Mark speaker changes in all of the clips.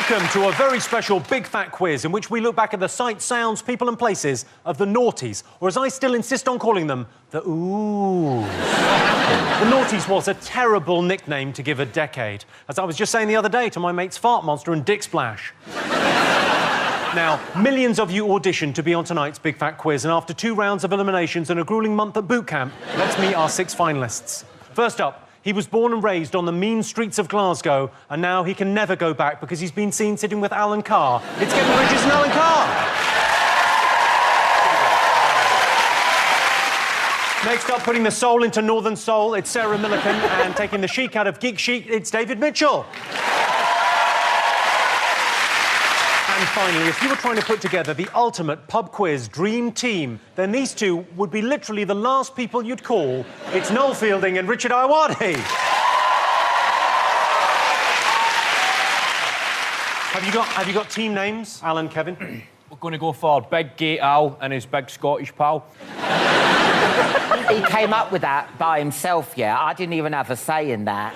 Speaker 1: Welcome to a very special Big Fat Quiz in which we look back at the sights, sounds, people and places of the Noughties, or as I still insist on calling them, the Oohs. The Noughties was a terrible nickname to give a decade, as I was just saying the other day to my mates Fart Monster and Dick Splash. Now, millions of you auditioned to be on tonight's Big Fat Quiz, and after 2 rounds of eliminations and a gruelling month at boot camp, let's meet our 6 finalists. First up, he was born and raised on the mean streets of Glasgow, and now he can never go back because he's been seen sitting with Alan Carr. It's Kevin Bridges and Alan Carr. Next up, putting the soul into Northern Soul, it's Sarah Millican, and taking the chic out of geek chic, it's David Mitchell. And finally, if you were trying to put together the ultimate pub quiz dream team, then these two would be literally the last people you'd call. It's Noel Fielding and Richard Ayoade. Have you got team names, Alan, Kevin?
Speaker 2: We're going to go for Big Gay Al and his big Scottish pal.
Speaker 3: He came up with that by himself, yeah. I didn't even have a say in that.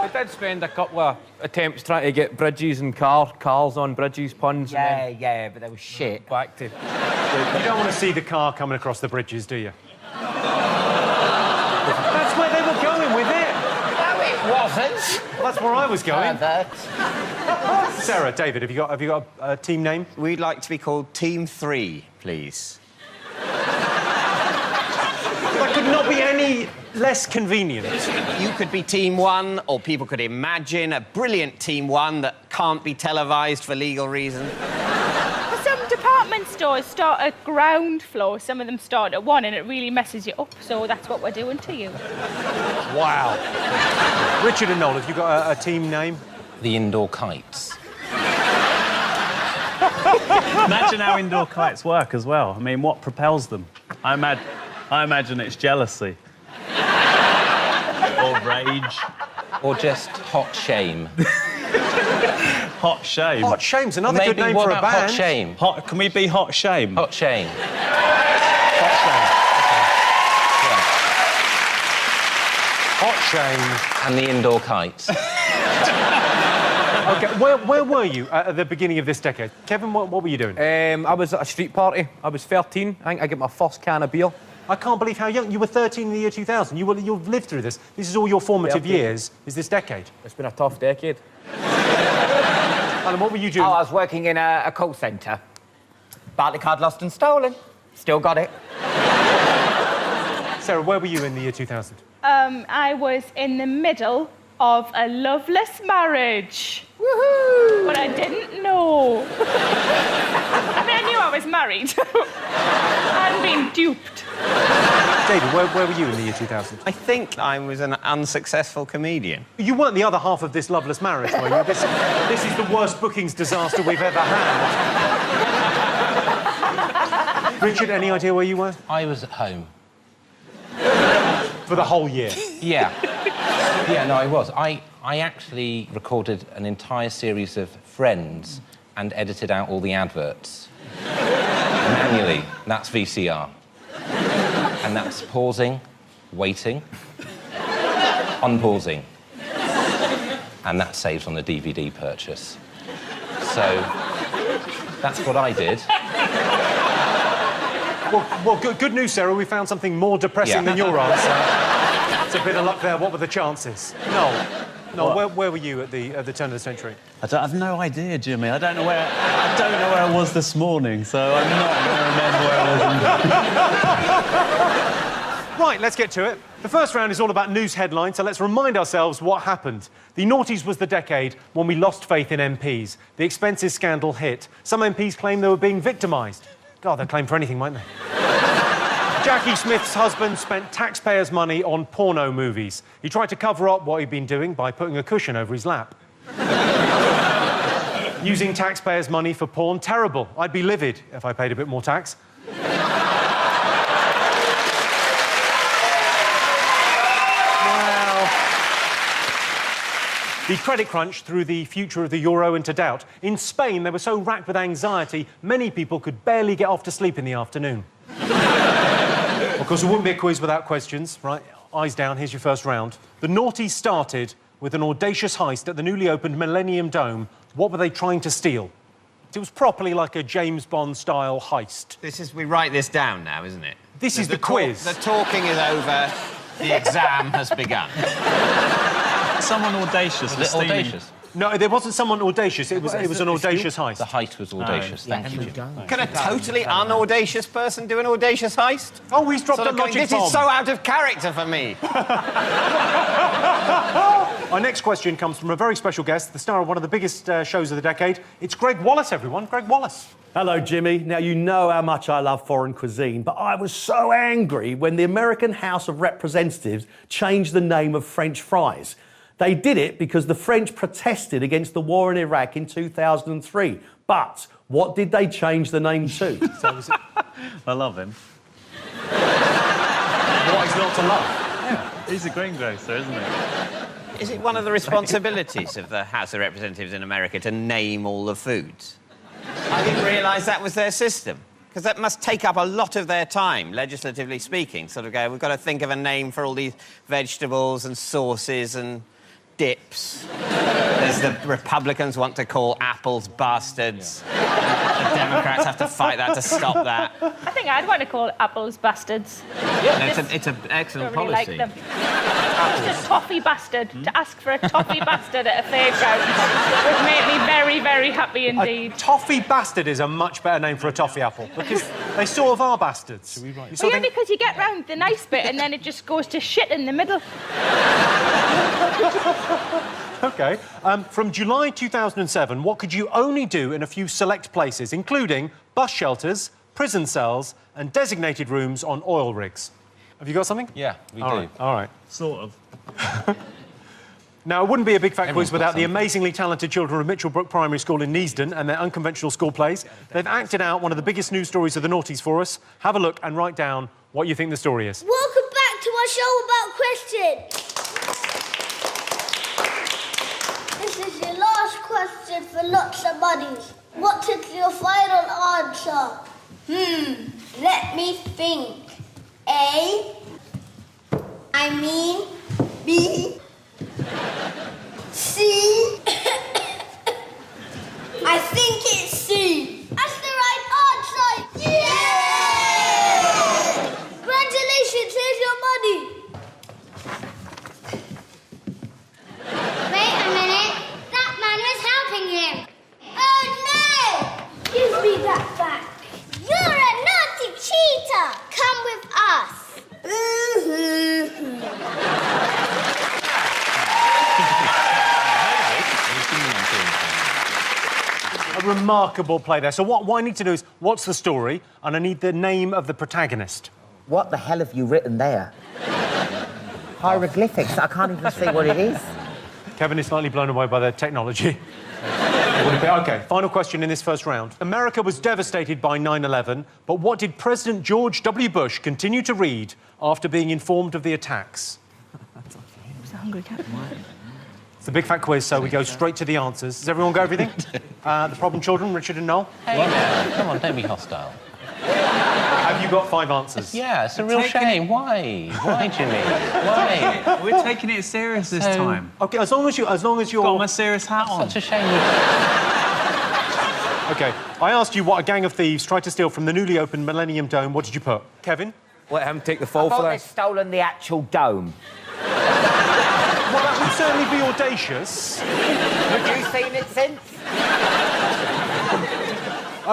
Speaker 2: I did spend a couple of attempts trying to get Bridges and Carrs on Bridges puns.
Speaker 3: Yeah,
Speaker 2: and then
Speaker 3: yeah, but they were shit.
Speaker 2: back to...
Speaker 1: You don't want to see the car coming across the bridges, do you? That's where they were going with it.
Speaker 3: No, it wasn't.
Speaker 1: Well, that's where I was going.
Speaker 3: Pervert.
Speaker 1: Sarah, David, have you got a team name?
Speaker 4: We'd like to be called Team 3, please.
Speaker 1: That could not be any less convenient.
Speaker 4: You could be Team 1, or people could imagine a brilliant Team 1 that can't be televised for legal reasons.
Speaker 5: Some department stores start at ground floor, some of them start at 1, and it really messes you up, so that's what we're doing to you.
Speaker 1: Wow. Richard and Noel, have you got a team name?
Speaker 6: The Indoor Kites.
Speaker 7: Imagine how indoor kites work as well. I mean, what propels them? I imagine it's jealousy. Or rage.
Speaker 6: Or just hot shame.
Speaker 7: Hot shame.
Speaker 1: Hot Shame's another
Speaker 6: Maybe,
Speaker 1: good name
Speaker 6: what
Speaker 1: for a
Speaker 6: about
Speaker 1: band.
Speaker 6: Hot Shame?
Speaker 7: Can we be hot shame?
Speaker 6: Hot Shame.
Speaker 1: Hot Shame. Okay. Hot Shame.
Speaker 6: And the Indoor Kites.
Speaker 1: OK, where were you at the beginning of this decade? Kevin, what were you doing?
Speaker 2: I was at a street party. I was 13. I think I got my first can of beer.
Speaker 1: I can't believe how young... You were 13 in the year 2000. You've lived through this. This is all your formative years, is this decade.
Speaker 2: It's been a tough decade.
Speaker 1: Alan, what were you doing?
Speaker 3: Oh, I was working in a call centre. Bartley card lost and stolen. Still got it.
Speaker 1: Sarah, where were you in the year 2000?
Speaker 5: I was in the middle of a loveless marriage. Woohoo! But I didn't know. I mean, I knew I was married. I hadn't been duped.
Speaker 1: David, where were you in the year 2000?
Speaker 4: I think I was an unsuccessful comedian.
Speaker 1: You weren't the other half of this loveless marriage, were you? This is the worst bookings disaster we've ever had. Richard, any idea where you were?
Speaker 6: I was at home.
Speaker 1: For the whole year?
Speaker 6: Yeah. Yeah, no, I was. I actually recorded an entire series of Friends and edited out all the adverts. Manually. That's VCR. And that's pausing, waiting, unpausing. And that saves on the DVD purchase. So, that's what I did.
Speaker 1: Well, good news, Sarah. We found something more depressing than your answer. It's a bit of luck there. What were the chances? Noel, where were you at the turn of the century?
Speaker 7: I have no idea, Jimmy. I don't know where I was this morning, so I'm not going to remember where I was.
Speaker 1: Right, let's get to it. The first round is all about news headlines, so let's remind ourselves what happened. The Noughties was the decade when we lost faith in MPs. The expenses scandal hit. Some MPs claimed they were being victimised. God, they'd claim for anything, mightn't they? Jackie Smith's husband spent taxpayers' money on porno movies. He tried to cover up what he'd been doing by putting a cushion over his lap. Using taxpayers' money for porn, terrible. I'd be livid if I paid a bit more tax. Well, the credit crunch threw the future of the euro into doubt. In Spain, they were so racked with anxiety, many people could barely get off to sleep in the afternoon. Of course, it wouldn't be a quiz without questions, right? Eyes down, here's your first round. The Noughties started with an audacious heist at the newly opened Millennium Dome What were they trying to steal? It was properly like a James Bond-style heist.
Speaker 4: We write this down now, isn't it?
Speaker 1: This is the quiz.
Speaker 4: The talking is over. The exam has begun.
Speaker 7: Someone audacious.
Speaker 6: Was it audacious?
Speaker 1: No, there wasn't someone audacious. It was an audacious heist.
Speaker 6: The heist was audacious. Thank you.
Speaker 4: Can a totally unaudacious person do an audacious heist?
Speaker 1: Oh, he's dropped a logic
Speaker 4: This
Speaker 1: bomb.
Speaker 4: is so out of character for me.
Speaker 1: Our next question comes from a very special guest, the star of one of the biggest shows of the decade. It's Greg Wallace, everyone. Greg Wallace.
Speaker 8: Hello, Jimmy. Now, you know how much I love foreign cuisine, but I was so angry when the American House of Representatives changed the name of French fries. They did it because the French protested against the war in Iraq in 2003. But what did they change the name to?
Speaker 7: I love him.
Speaker 1: What is not to love?
Speaker 7: Yeah, he's a greengrocer, isn't he?
Speaker 4: Is it one of the responsibilities of the House of Representatives in America to name all the foods? I didn't realise that was their system. Because that must take up a lot of their time, legislatively speaking. Sort of go, we've got to think of a name for all these vegetables and sauces and dips. There's the Republicans want to call apples bastards. Yeah. The Democrats have to fight that to stop that.
Speaker 5: I think I'd want to call apples bastards.
Speaker 4: Yeah, it's an excellent
Speaker 5: Don't really
Speaker 4: policy.
Speaker 5: like them. Just a toffee bastard. To ask for a toffee bastard at a fairground would make me very, very happy indeed.
Speaker 1: A toffee bastard is a much better name for a toffee apple because they sort of are bastards.
Speaker 5: Well, yeah, because you get round the nice bit and then it just goes to shit in the middle.
Speaker 1: OK. From July 2007, what could you only do in a few select places, including bus shelters, prison cells and designated rooms on oil rigs? Have you got something?
Speaker 6: Yeah, we do.
Speaker 1: Right. All right.
Speaker 7: Sort of.
Speaker 1: Now, it wouldn't be a big fact quiz without the amazingly talented children of Mitchellbrook Primary School in Neasden and their unconventional school plays. They've acted out one of the biggest news stories of the Noughties for us. Have a look and write down what you think the story is.
Speaker 9: Welcome back to my show about questions. This is your last question for lots of monies. What is your final answer? Let me think. A. B. C. I think it's C. That's the right answer. Yay! Congratulations, here's your money.
Speaker 10: Wait a minute. That man was helping him.
Speaker 9: Oh, no! Give me that back.
Speaker 10: You're a naughty cheater.
Speaker 9: Come with us.
Speaker 1: A remarkable play there. So what I need to do is, what's the story? And I need the name of the protagonist.
Speaker 3: What the hell have you written there? Hieroglyphics. I can't even see what it is.
Speaker 1: Kevin is slightly blown away by the technology. OK, final question in this first round. America was devastated by 9/11, but what did President George W. Bush continue to read after being informed of the attacks?
Speaker 5: It was a hungry cat.
Speaker 1: It's a big fat quiz, so we go straight to the answers. Does everyone got everything? The problem children, Richard and Noel?
Speaker 6: Hey, now, come on, don't be hostile.
Speaker 1: Have you got 5 answers?
Speaker 6: Yeah, it's a real shame. Why? Why, Jimmy? Why?
Speaker 7: We're taking it serious this time.
Speaker 1: OK, as long as you're...
Speaker 7: Got my serious hat on.
Speaker 6: Such a shame.
Speaker 1: OK, I asked you what a gang of thieves tried to steal from the newly opened Millennium Dome. What did you put? Kevin?
Speaker 2: Let him take the fall
Speaker 3: I
Speaker 2: for
Speaker 3: thought they'd
Speaker 2: this.
Speaker 3: stolen the actual dome.
Speaker 1: Well, that would certainly be audacious.
Speaker 3: Have you seen it since?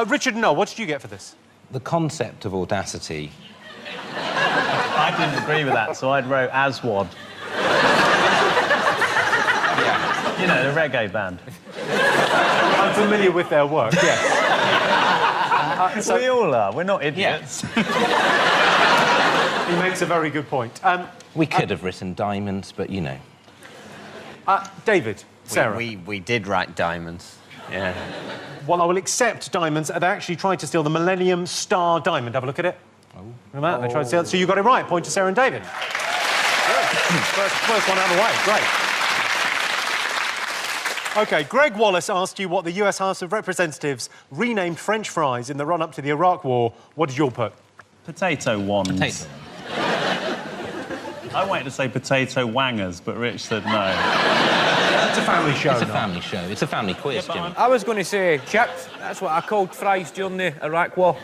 Speaker 1: Richard and Noel, what did you get for this?
Speaker 6: The concept of audacity.
Speaker 7: I didn't agree with that, so I'd wrote Aswad.
Speaker 6: Yeah.
Speaker 7: You know, the reggae band.
Speaker 1: I'm familiar with their work, yes.
Speaker 7: We all are. We're not idiots.
Speaker 1: He makes a very good point.
Speaker 6: We could have written diamonds, but you know.
Speaker 1: David, Sarah.
Speaker 4: We did write diamonds. Yeah.
Speaker 1: Well, I will accept diamonds. They actually tried to steal the Millennium Star Diamond. Have a look at it. Oh. Remember that? They tried to steal it. So you got it right. Point to Sarah and David. First one out of the way. Great. OK, Greg Wallace asked you what the US House of Representatives renamed French fries in the run-up to the Iraq War. What did you all put?
Speaker 7: Potato ones.
Speaker 6: Potato.
Speaker 7: I wanted to say potato wangers, but Rich said no.
Speaker 1: It's a family show.
Speaker 6: It's a family show. It's a family quiz, Jimmy.
Speaker 2: I was going to say chips. That's what I called fries during the Iraq War.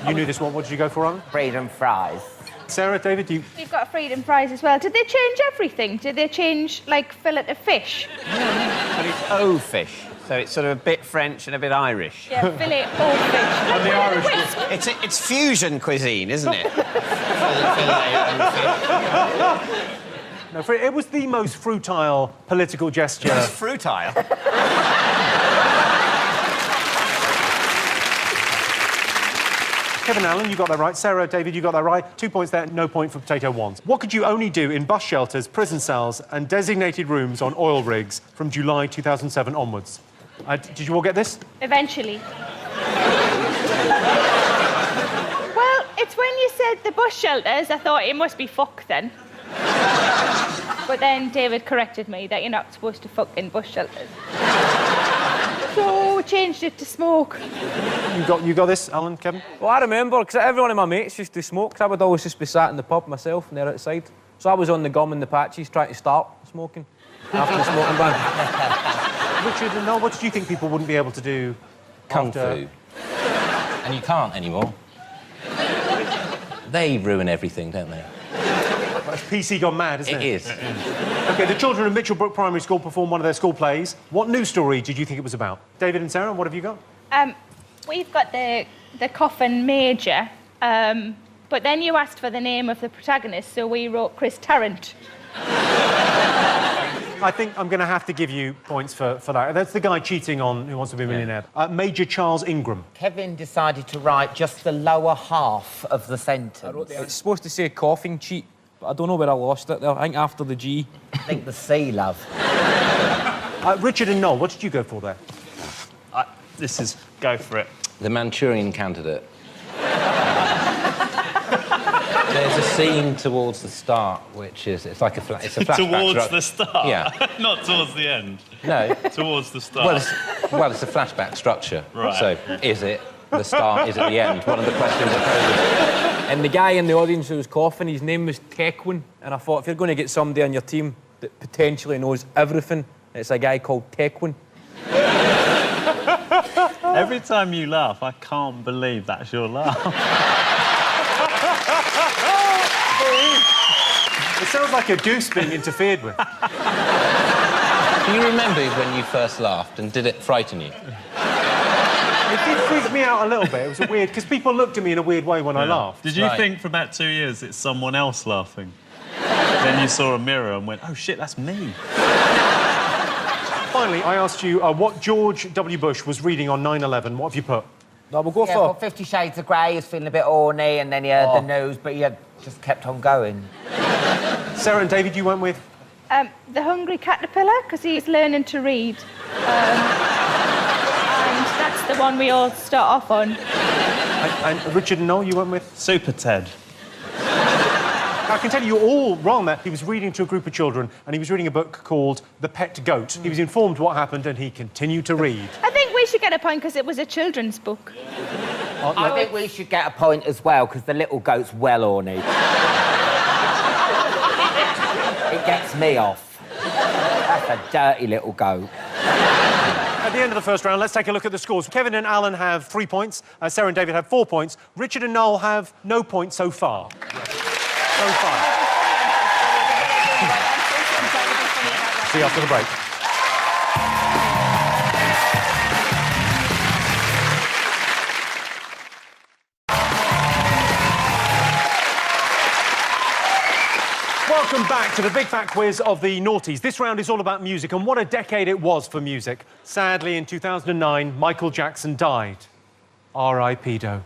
Speaker 1: You knew this one. What did you go for, Alan?
Speaker 3: Freedom fries.
Speaker 1: Sarah, David, you...
Speaker 5: We've got freedom fries as well. Did they change everything? Did they change, like, fillet of fish?
Speaker 4: But it's O fish, so it's sort of a bit French and a bit Irish.
Speaker 5: Yeah, fillet of fish.
Speaker 1: And the Irish...
Speaker 4: It's fusion cuisine, isn't it?
Speaker 1: No, it was the most fruitile political gesture.
Speaker 4: It's fruitile.
Speaker 1: Kevin Allen, you got that right. Sarah, David, you got that right. 2 points there, no point for potato wands. What could you only do in bus shelters, prison cells and designated rooms on oil rigs from July 2007 onwards? Did you all get this?
Speaker 5: Eventually. Well, it's when you said the bus shelters, I thought it must be fuck then. But then David corrected me that you're not supposed to fuck in bus shelters. So changed it to smoke.
Speaker 1: You got this, Alan, Kevin?
Speaker 2: Well, I remember, because every one of my mates used to smoke, 'cause I would always just be sat in the pub myself and they're outside. So I was on the gum and the patches trying to start smoking after the smoking ban.
Speaker 1: Richard and Noel, what do you think people wouldn't be able to do
Speaker 6: Kung
Speaker 1: after...
Speaker 6: Fu. And you can't anymore. They ruin everything, don't they?
Speaker 1: It's PC gone mad, isn't it?
Speaker 6: It is.
Speaker 1: OK, the children of Mitchellbrook Primary School performed one of their school plays. What news story did you think it was about? David and Sarah, what have you got?
Speaker 5: We've got the coffin major, but then you asked for the name of the protagonist, so we wrote Chris Tarrant.
Speaker 1: I think I'm going to have to give you points for that. That's the guy cheating on Who Wants to Be a Millionaire. Major Charles Ingram.
Speaker 3: Kevin decided to write just the lower half of the sentence.
Speaker 2: It's supposed to say coughing cheat, but I don't know where I lost it there. I think after the G.
Speaker 3: I think the C, love.
Speaker 1: Richard and Noel, what did you go for there?
Speaker 7: This is... Go for it.
Speaker 6: The Manchurian Candidate. There's a scene towards the start, which is... It's like a flashback.
Speaker 7: Towards the start?
Speaker 6: Yeah.
Speaker 7: Not towards the end.
Speaker 6: No.
Speaker 7: Towards the start.
Speaker 6: Well, it's a flashback structure.
Speaker 7: Right.
Speaker 6: So, is it the start, is it the end? One of the questions I posed.
Speaker 2: And the guy in the audience who was coughing, his name was Tequin. And I thought, if you're going to get somebody on your team that potentially knows everything, it's a guy called Tequin.
Speaker 7: Every time you laugh, I can't believe that's your laugh.
Speaker 1: It sounds like a goose being interfered with.
Speaker 6: Do you remember when you first laughed and did it frighten you?
Speaker 1: It did freak me out a little bit. It was a weird... Because people looked at me in a weird way when I laughed.
Speaker 7: Did you think for about 2 years it's someone else laughing? Then you saw a mirror and went, oh, shit, that's me.
Speaker 1: Finally, I asked you what George W. Bush was reading on 9/11. What have you put?
Speaker 2: No, we'll go
Speaker 3: for 50 Shades of Grey. He was feeling a bit horny, and then he heard the news, but he just kept on going.
Speaker 1: Sarah and David, you went with?
Speaker 5: The Hungry Caterpillar, because he's learning to read. And that's the one we all start off on.
Speaker 1: And Richard and Noel, you went with?
Speaker 7: Super Ted.
Speaker 1: I can tell you, you're all wrong there. He was reading to a group of children, and he was reading a book called The Pet Goat. He was informed what happened, and he continued to read.
Speaker 5: I think we should get a point because it was a children's book.
Speaker 3: I think we should get a point as well because the little goat's well horny. It gets me off. That's a dirty little goat.
Speaker 1: At the end of the first round, let's take a look at the scores. Kevin and Alan have 3 points. Sarah and David have 4 points. Richard and Noel have no points so far. So far. See you after the break. Welcome back to the Big Fat Quiz of the Noughties. This round is all about music, and what a decade it was for music. Sadly, in 2009, Michael Jackson died. R.I.P. Do.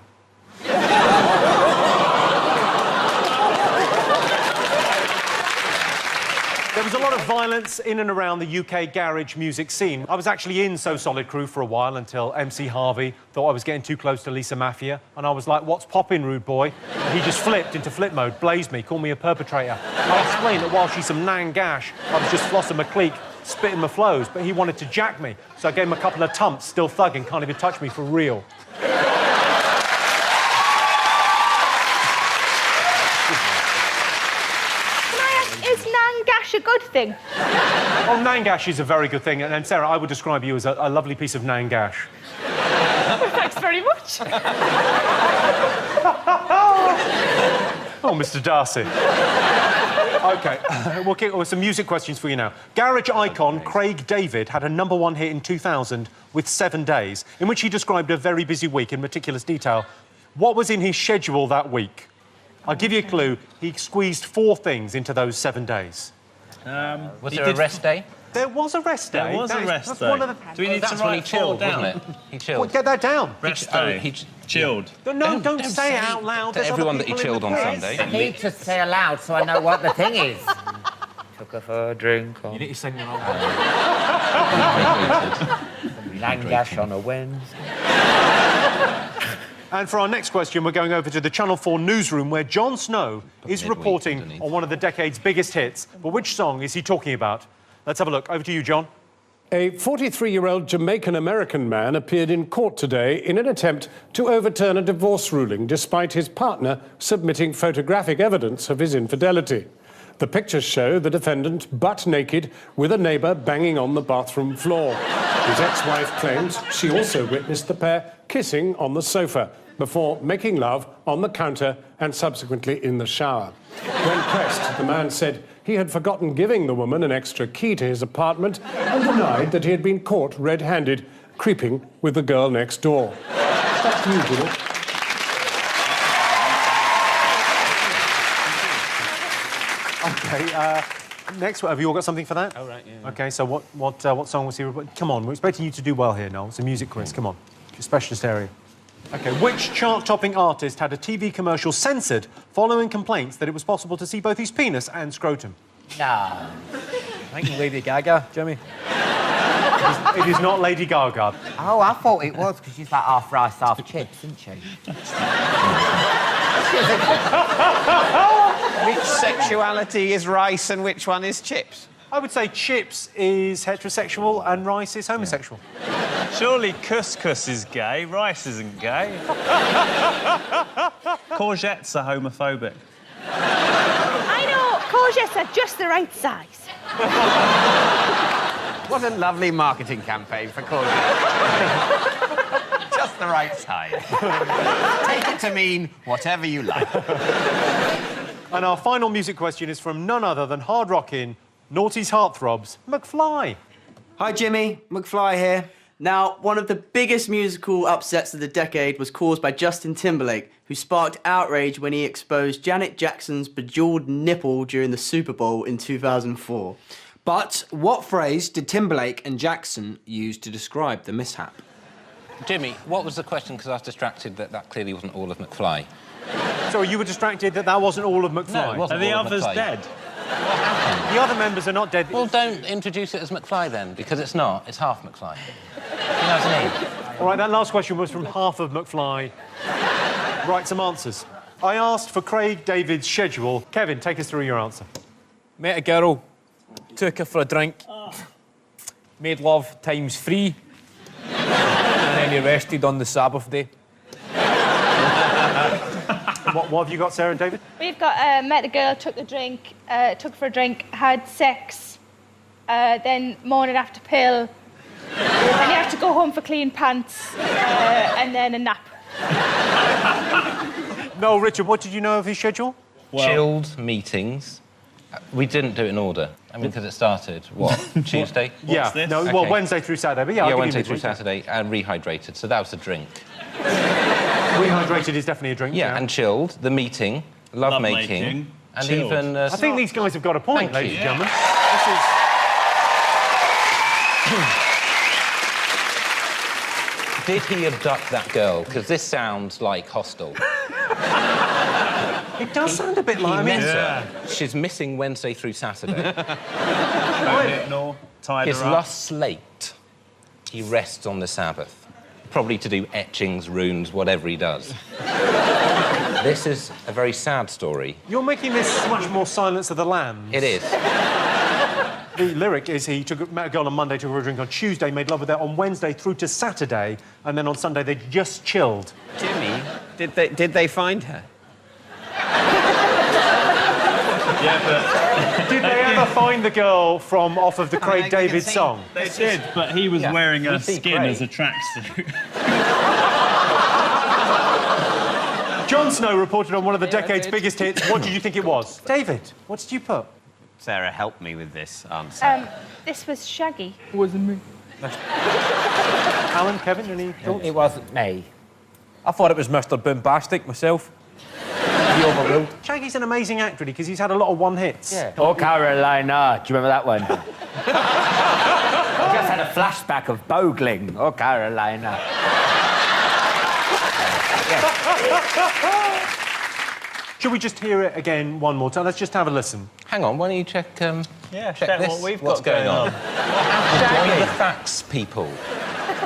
Speaker 1: There was a lot of violence in and around the UK garage music scene. I was actually in So Solid Crew for a while until MC Harvey thought I was getting too close to Lisa Mafia, and I was like, what's poppin', rude boy? And he just flipped into flip mode, blazed me, called me a perpetrator. I explained that while she's some nang gash, I was just flossing my clique, spitting my flows, but he wanted to jack me, so I gave him a couple of tumps, still thugging, can't even touch me for real.
Speaker 5: Nangash a good thing?
Speaker 1: Oh, Nangash is a very good thing. And Sarah, I would describe you as a lovely piece of Nangash.
Speaker 5: Thanks very much.
Speaker 1: Oh, Mr. Darcy. OK, we'll kick with some music questions for you now. Garage icon Craig David had a #1 hit in 2000 with 7 Days, in which he described a very busy week in meticulous detail. What was in his schedule that week? I'll give you a clue. He squeezed 4 things into those 7 days.
Speaker 6: Was there a rest day?
Speaker 1: There was a rest day.
Speaker 7: There was a rest day.
Speaker 1: One of the...
Speaker 7: Do we need to
Speaker 6: That's when he
Speaker 7: write
Speaker 6: chilled,
Speaker 7: down?
Speaker 6: wasn't it? He chilled.
Speaker 1: Well, get that down.
Speaker 7: Rest day.
Speaker 6: He
Speaker 7: chilled.
Speaker 1: No, don't say it out loud.
Speaker 6: To
Speaker 1: There's
Speaker 6: everyone
Speaker 1: other
Speaker 6: that he
Speaker 1: people in
Speaker 6: chilled
Speaker 1: the
Speaker 6: on
Speaker 1: quiz.
Speaker 6: Sunday.
Speaker 3: I need to say aloud so I know what the thing is. Took her for a drink on...
Speaker 2: You need to sing your own.
Speaker 3: Nangash on a Wednesday.
Speaker 1: And for our next question, we're going over to the Channel 4 newsroom where Jon Snow is
Speaker 6: midweek
Speaker 1: reporting
Speaker 6: underneath.
Speaker 1: on one of the decade's biggest hits. But which song is he talking about? Let's have a look. Over to you, John.
Speaker 11: A 43-year-old Jamaican-American man appeared in court today in an attempt to overturn a divorce ruling despite his partner submitting photographic evidence of his infidelity. The pictures show the defendant butt naked with a neighbour banging on the bathroom floor. His ex-wife claims she also witnessed the pair kissing on the sofa before making love on the counter and subsequently in the shower. When pressed, the man said he had forgotten giving the woman an extra key to his apartment and denied that he had been caught red-handed creeping with the girl next door. Back to you, Jimmy.
Speaker 1: OK, next, have you all got something for that?
Speaker 4: Oh, right, yeah.
Speaker 1: OK, so what song was he... Come on, we're expecting you to do well here, Noel. It's a music quiz, come on. It's your specialist area. OK, which chart-topping artist had a TV commercial censored following complaints that it was possible to see both his penis and scrotum?
Speaker 3: No.
Speaker 2: I think Lady Gaga, Jimmy.
Speaker 1: It is not Lady Gaga.
Speaker 3: Oh, I thought it was, because she's like half rice, half chips, isn't she?
Speaker 4: Which sexuality is rice and which one is chips?
Speaker 1: I would say chips is heterosexual and rice is homosexual.
Speaker 7: Surely couscous is gay, rice isn't gay. Courgettes are homophobic.
Speaker 5: I know, courgettes are just the right size.
Speaker 4: What a lovely marketing campaign for courgettes. Just the right size. Take it to mean whatever you like.
Speaker 1: And our final music question is from none other than hard-rocking, Noughties heartthrobs, McFly.
Speaker 12: Hi, Jimmy. McFly here. Now, one of the biggest musical upsets of the decade was caused by Justin Timberlake, who sparked outrage when he exposed Janet Jackson's bejeweled nipple during the Super Bowl in 2004.
Speaker 13: But what phrase did Timberlake and Jackson use to describe the mishap?
Speaker 6: Jimmy, what was the question? Because I was distracted that clearly wasn't all of McFly.
Speaker 1: So you were distracted that wasn't all of McFly?
Speaker 6: No, it wasn't
Speaker 7: Are the
Speaker 6: all of
Speaker 7: others
Speaker 6: McFly.
Speaker 7: dead?
Speaker 1: The other members are not dead.
Speaker 6: Well, don't introduce it as McFly then, because it's not. It's half McFly. You know what I mean?
Speaker 1: All right, that last question was from half of McFly. Write some answers. I asked for Craig David's schedule. Kevin, take us through your answer.
Speaker 2: Met a girl, took her for a drink, made love ×3, and then he rested on the Sabbath day.
Speaker 1: What have you got, Sarah and David?
Speaker 5: We've got met a girl, took for a drink, had sex, then morning after pill, then you have to go home for clean pants, and then a nap.
Speaker 1: No, Richard, what did you know of his schedule?
Speaker 6: Well, chilled meetings. We didn't do it in order. I mean, because it started, what, Tuesday?
Speaker 1: Yeah,
Speaker 7: this?
Speaker 1: no,
Speaker 6: Okay.
Speaker 1: well, Wednesday through Saturday, but yeah, I'll give you
Speaker 6: Wednesday through
Speaker 1: midweek.
Speaker 6: Saturday, and rehydrated, so that was a drink.
Speaker 1: Rehydrated is definitely a drink.
Speaker 6: Yeah, and chilled, the meeting, lovemaking, and
Speaker 7: chilled.
Speaker 6: even...
Speaker 1: I think these guys have got a point,
Speaker 6: Thank
Speaker 1: ladies
Speaker 6: you.
Speaker 1: and gentlemen.
Speaker 6: Did he abduct that girl? Because this sounds like hostile.
Speaker 1: It does sound a bit like...
Speaker 6: He
Speaker 1: I mean,
Speaker 6: met her. She's missing Wednesday through Saturday.
Speaker 7: No, tied
Speaker 6: His
Speaker 7: her up.
Speaker 6: last slate, he rests on the Sabbath. Probably to do etchings, runes, whatever he does. This is a very sad story.
Speaker 1: you're making this much more Silence of the Lambs.
Speaker 6: It is.
Speaker 1: The lyric is he met a girl on Monday, took her a drink on Tuesday, made love with her on Wednesday through to Saturday, and then on Sunday they just chilled.
Speaker 4: Jimmy, did they find her?
Speaker 7: Yeah, but
Speaker 1: Did they framed the girl from off of the Craig David song.
Speaker 7: They did, but he was wearing a skin as a tracksuit.
Speaker 1: Jon Snow reported on one of the decade's biggest hits. What did you think it was? David, what did you put?
Speaker 4: Sarah, help me with this answer.
Speaker 5: This was Shaggy.
Speaker 2: It wasn't me.
Speaker 1: Alan, Kevin, any thoughts?
Speaker 3: It wasn't me.
Speaker 2: I thought it was Mr. Boombastic myself. He overruled.
Speaker 1: Shaggy's an amazing actor because he's had a lot of one-hits.
Speaker 3: Yeah. Oh, Carolina. Do you remember that one? I just had a flashback of Bogling. Oh, Carolina.
Speaker 1: Shall we just hear it again one more time? Let's just have a listen.
Speaker 6: Hang on, why don't you check,
Speaker 7: Yeah,
Speaker 6: check this?
Speaker 7: what we've
Speaker 6: What's
Speaker 7: got going on.
Speaker 6: Join the facts, people.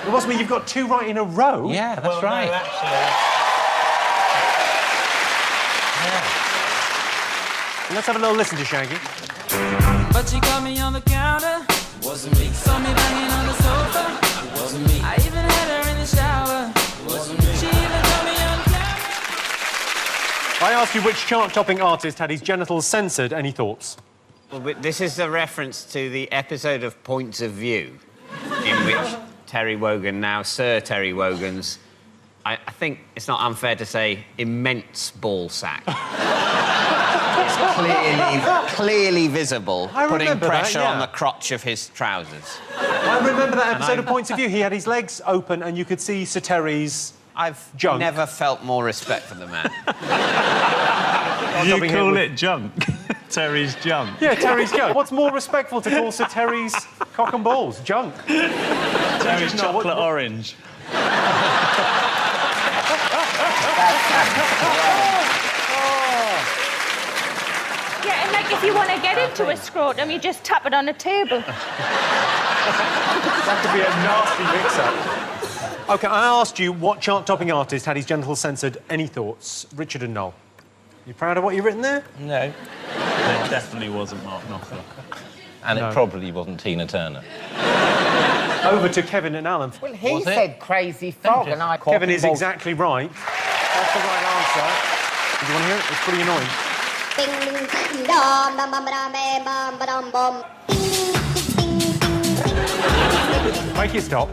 Speaker 1: It wasn't me, you've got two right in a row.
Speaker 6: Yeah, that's right.
Speaker 7: No, actually...
Speaker 1: Let's have a little listen to Shaggy.
Speaker 14: But she caught me on the counter. Wasn't me. Saw me banging on the sofa. Wasn't me. I even had her in the shower. Wasn't me. She even caught me on camera.
Speaker 1: I asked you which chart-topping artist had his genitals censored. Any thoughts?
Speaker 4: Well, but this is a reference to the episode of Points of View, in which Terry Wogan, now Sir Terry Wogan's, I think it's not unfair to say, immense ball sack. It's clearly visible, putting pressure on the crotch of his trousers.
Speaker 1: I remember that episode of Points of View. He had his legs open and you could see Sir Terry's junk.
Speaker 4: Never felt more respect for the man.
Speaker 7: You call it junk? Terry's junk?
Speaker 1: Yeah, Terry's junk. What's more respectful to call Sir Terry's cock and balls? Junk.
Speaker 7: Terry's chocolate orange.
Speaker 5: Yeah, and like if you want to get into a scrotum, you just tap it on a table.
Speaker 1: That could be a nasty mix-up. OK, I asked you what chart-topping artist had his genitals censored. Any thoughts? Richard and Noel. You proud of what you've written there?
Speaker 6: No.
Speaker 7: It definitely wasn't Mark Knopfler.
Speaker 6: And it probably wasn't Tina Turner.
Speaker 1: Over to Kevin and Alan.
Speaker 3: Well, he said Crazy Frog, and I...
Speaker 1: Kevin is exactly right. That's the right answer. Do you want to hear it? It's pretty annoying.
Speaker 10: Ding ding ding dong, bum bum bum bum bum bum.
Speaker 1: Make it stop.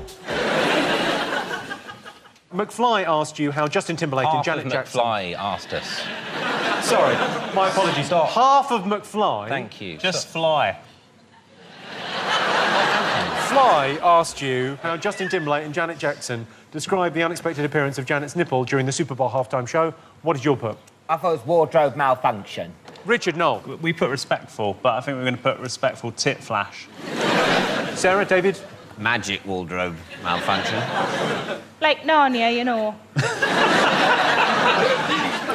Speaker 1: McFly asked you how Justin Timberlake and Janet Jackson...
Speaker 6: McFly asked us.
Speaker 1: Sorry, my apologies. Half of McFly...
Speaker 6: Thank you.
Speaker 7: Just fly.
Speaker 1: Fly asked you how Justin Timberlake and Janet Jackson described the unexpected appearance of Janet's nipple during the Super Bowl halftime show. What did you put?
Speaker 3: I thought it was wardrobe malfunction.
Speaker 1: Richard, Noel.
Speaker 7: We put respectful, but I think we're going to put respectful tit flash.
Speaker 1: Sarah, David?
Speaker 4: Magic wardrobe malfunction.
Speaker 5: Like Narnia, you know.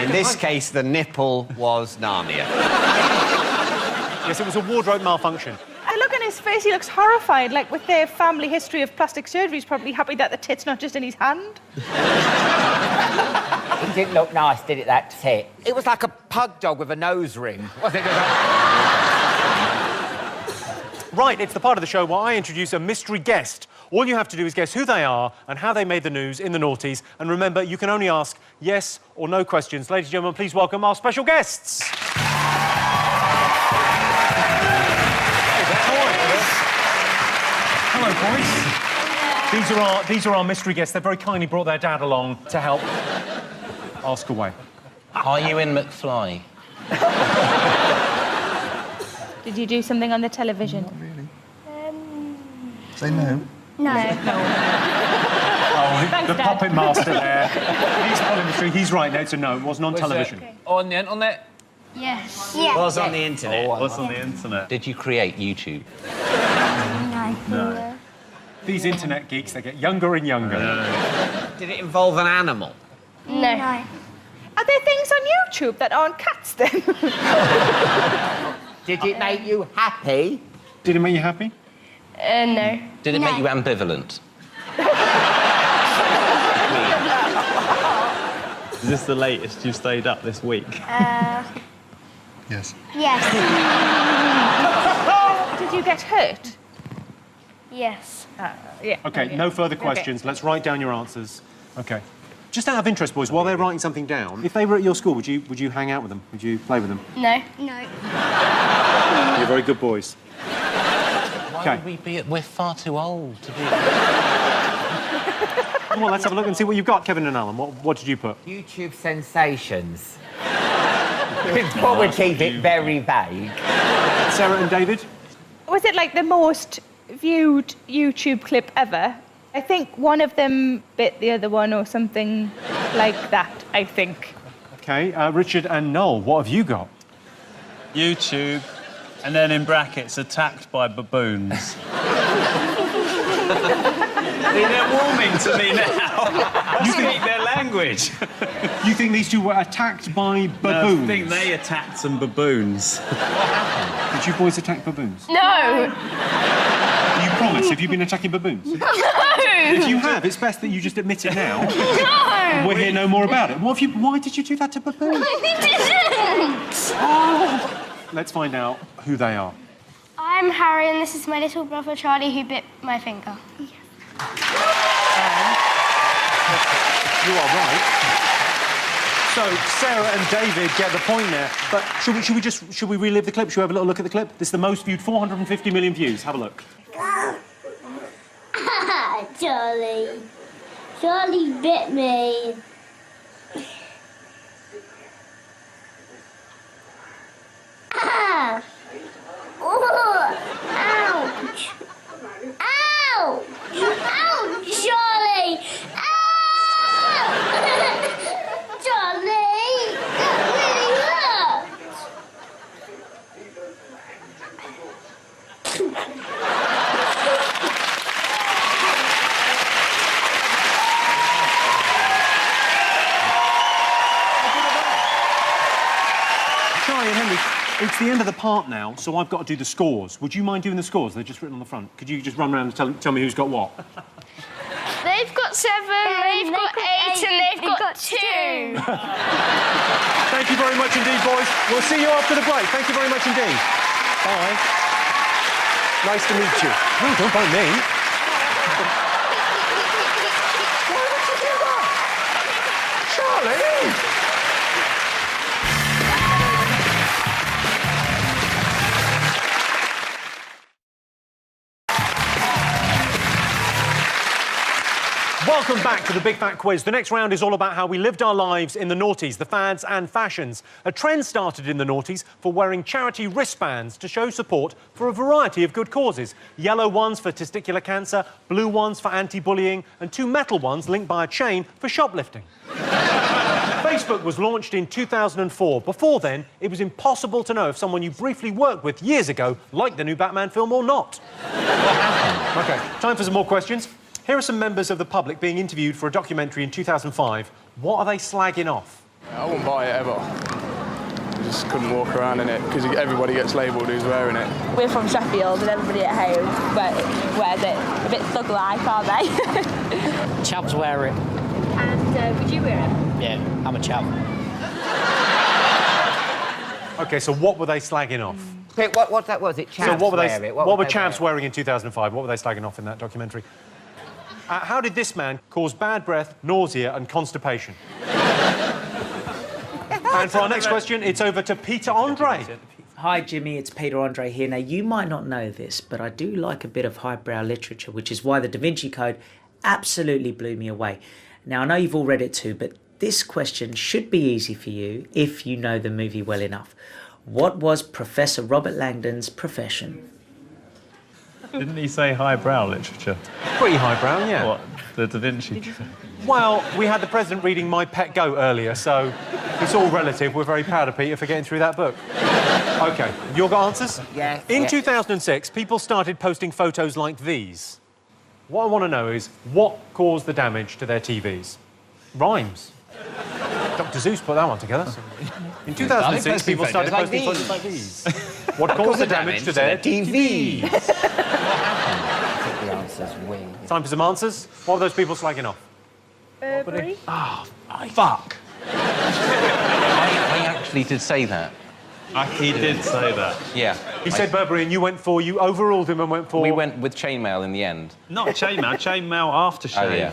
Speaker 4: In this case, the nipple was Narnia.
Speaker 1: Yes, it was a wardrobe malfunction.
Speaker 5: The look on his face, he looks horrified. Like, with their family history of plastic surgery, he's probably happy that the tit's not just in his hand.
Speaker 3: It didn't look nice, did it, that tit? It was like a pug dog with a nose ring. Wasn't it?
Speaker 1: Right, it's the part of the show where I introduce a mystery guest. All you have to do is guess who they are and how they made the news in the Noughties. And remember, you can only ask yes or no questions. Ladies and gentlemen, please welcome our special guests. Hello, boys. These are our mystery guests. They very kindly brought their dad along to help. Ask away.
Speaker 6: Are you in McFly?
Speaker 5: Did you do something on the television?
Speaker 15: Not really. Say no.
Speaker 5: No.
Speaker 1: Oh,
Speaker 5: Thanks,
Speaker 1: the
Speaker 5: Dad.
Speaker 1: puppet master there. He's following the truth. He's right, no, it's a no. It wasn't on television.
Speaker 2: On the internet?
Speaker 10: Yes.
Speaker 4: Was on the internet.
Speaker 7: What's on the internet?
Speaker 6: Did you create YouTube?
Speaker 10: No.
Speaker 1: These internet geeks, they get younger and younger.
Speaker 4: Did it involve an animal?
Speaker 10: No.
Speaker 5: Are there things on YouTube that aren't cats, then?
Speaker 3: Did it make you happy?
Speaker 1: Did it make you happy?
Speaker 10: No.
Speaker 6: Did it make you ambivalent?
Speaker 7: Is this the latest you've stayed up this week?
Speaker 15: Yes.
Speaker 10: Yes.
Speaker 5: Did you get hurt?
Speaker 10: Yes.
Speaker 5: Yeah.
Speaker 1: OK, no further questions. Let's write down your answers. OK. Just out of interest, boys, while they're writing something down, if they were at your school, would you hang out with them? Would you play with them?
Speaker 9: No. No.
Speaker 1: You're very good boys.
Speaker 6: Why would we be... We're far too old to be...
Speaker 1: Come on, let's have a look and see what you've got, Kevin and Alan. What did you put?
Speaker 3: YouTube sensations. What would keep it very vague.
Speaker 1: Sarah and David?
Speaker 5: Was it like the most viewed YouTube clip ever? I think one of them bit the other one or something like that, I think.
Speaker 1: OK, Richard and Noel, what have you got?
Speaker 7: YouTube, and then in brackets, attacked by baboons. They're warming to me now. You speak their language.
Speaker 1: You think these two were attacked by baboons?
Speaker 7: No, I think they attacked some baboons.
Speaker 1: Did you boys attack baboons?
Speaker 9: No.
Speaker 1: You promise? Have you been attacking baboons?
Speaker 9: No.
Speaker 1: If you have, it's best that you just admit it now.
Speaker 9: No.
Speaker 1: We'll hear no more about it. Why did you do that to baboons?
Speaker 9: I didn't.
Speaker 1: Oh. Let's find out who they are.
Speaker 9: I'm Harry, and this is my little brother Charlie, who bit my finger.
Speaker 1: You are right. So Sarah and David get the point there. But should we relive the clip? Should we have a little look at the clip? This is the most viewed, 450 million views. Have a look.
Speaker 9: Charlie. Charlie bit me. Ah! Oh! Ouch! Ouch! Ouch, Charlie! Ow! Charlie! That really
Speaker 1: Charlie and Henry, it's the end of the part now, so I've got to do the scores. Would you mind doing the scores? They're just written on the front. Could you just run around and tell me who's got what?
Speaker 9: They've got 7, they've got 8, and they've got 2.
Speaker 1: Thank you very much indeed, boys. We'll see you after the break. Thank you very much indeed. Bye. Nice to meet you. No, don't bite me. Why would you do that? Charlie! Welcome back to the Big Fat Quiz. The next round is all about how we lived our lives in the noughties, the fads and fashions. A trend started in the noughties for wearing charity wristbands to show support for a variety of good causes. Yellow ones for testicular cancer, blue ones for anti-bullying, and 2 metal ones linked by a chain for shoplifting. Facebook was launched in 2004. Before then, it was impossible to know if someone you briefly worked with years ago liked the new Batman film or not. OK, time for some more questions. Here are some members of the public being interviewed for a documentary in 2005. What are they slagging off?
Speaker 16: I wouldn't buy it ever. You just couldn't walk around in it because everybody gets labelled who's wearing it.
Speaker 17: We're from Sheffield and everybody at home wears it. A bit thug-like, aren't they?
Speaker 18: Chavs wear it.
Speaker 17: And would you wear it?
Speaker 18: Yeah, I'm a chav.
Speaker 1: OK, so what were they slagging off?
Speaker 3: Wait, what was it? Chavs
Speaker 1: so what were
Speaker 3: wear it?
Speaker 1: What were chavs wearing in 2005? What were they slagging off in that documentary? How did this man cause bad breath, nausea and constipation? And for our next question, it's over to Peter Andre.
Speaker 19: Hi, Jimmy, it's Peter Andre here. Now, you might not know this, but I do like a bit of highbrow literature, which is why the Da Vinci Code absolutely blew me away. Now, I know you've all read it too, but this question should be easy for you if you know the movie well enough. What was Professor Robert Langdon's profession?
Speaker 7: Didn't he say highbrow literature?
Speaker 1: Pretty highbrow, yeah.
Speaker 7: What, the Da Vinci?
Speaker 1: Well, we had the president reading My Pet Goat earlier, so it's all relative. We're very proud of Peter for getting through that book. OK, you all got answers?
Speaker 3: Yes.
Speaker 1: In 2006, people started posting photos like these. What I want to know is, what caused the damage to their TVs? Rhymes. Dr. Zeus put that one together. In 2006, people started posting photos like these. What caused the damage to their TVs?
Speaker 3: The answer's wing.
Speaker 1: Time for some answers. What were those people slagging off?
Speaker 5: Burberry.
Speaker 6: Oh, fuck. I actually did say that.
Speaker 7: He did say that.
Speaker 6: Yeah.
Speaker 1: He said Burberry and you overruled him and went for...
Speaker 6: We went with chainmail in the end.
Speaker 7: Not chainmail, chainmail aftershave.
Speaker 6: Oh, yeah.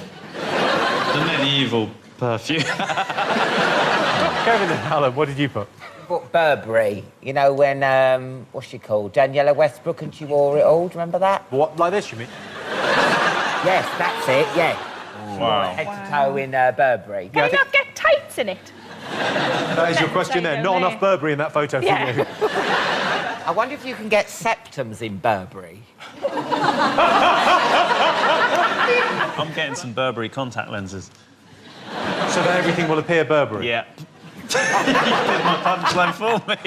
Speaker 7: The medieval Perfume.
Speaker 1: Kevin and Alan, what did you put?
Speaker 3: But Burberry, you know when, what's she called? Daniela Westbrook, and she wore it all. Do you remember that?
Speaker 1: What, like this, you mean?
Speaker 3: Yes, that's it, yeah.
Speaker 7: Wow.
Speaker 3: Head to toe in Burberry.
Speaker 5: Can you not get tights in it?
Speaker 1: That is your question there. Not enough Burberry in that photo for you.
Speaker 3: I wonder if you can get septums in Burberry.
Speaker 7: I'm getting some Burberry contact lenses.
Speaker 1: So that everything will appear Burberry?
Speaker 7: Yeah. You did my punchline for me.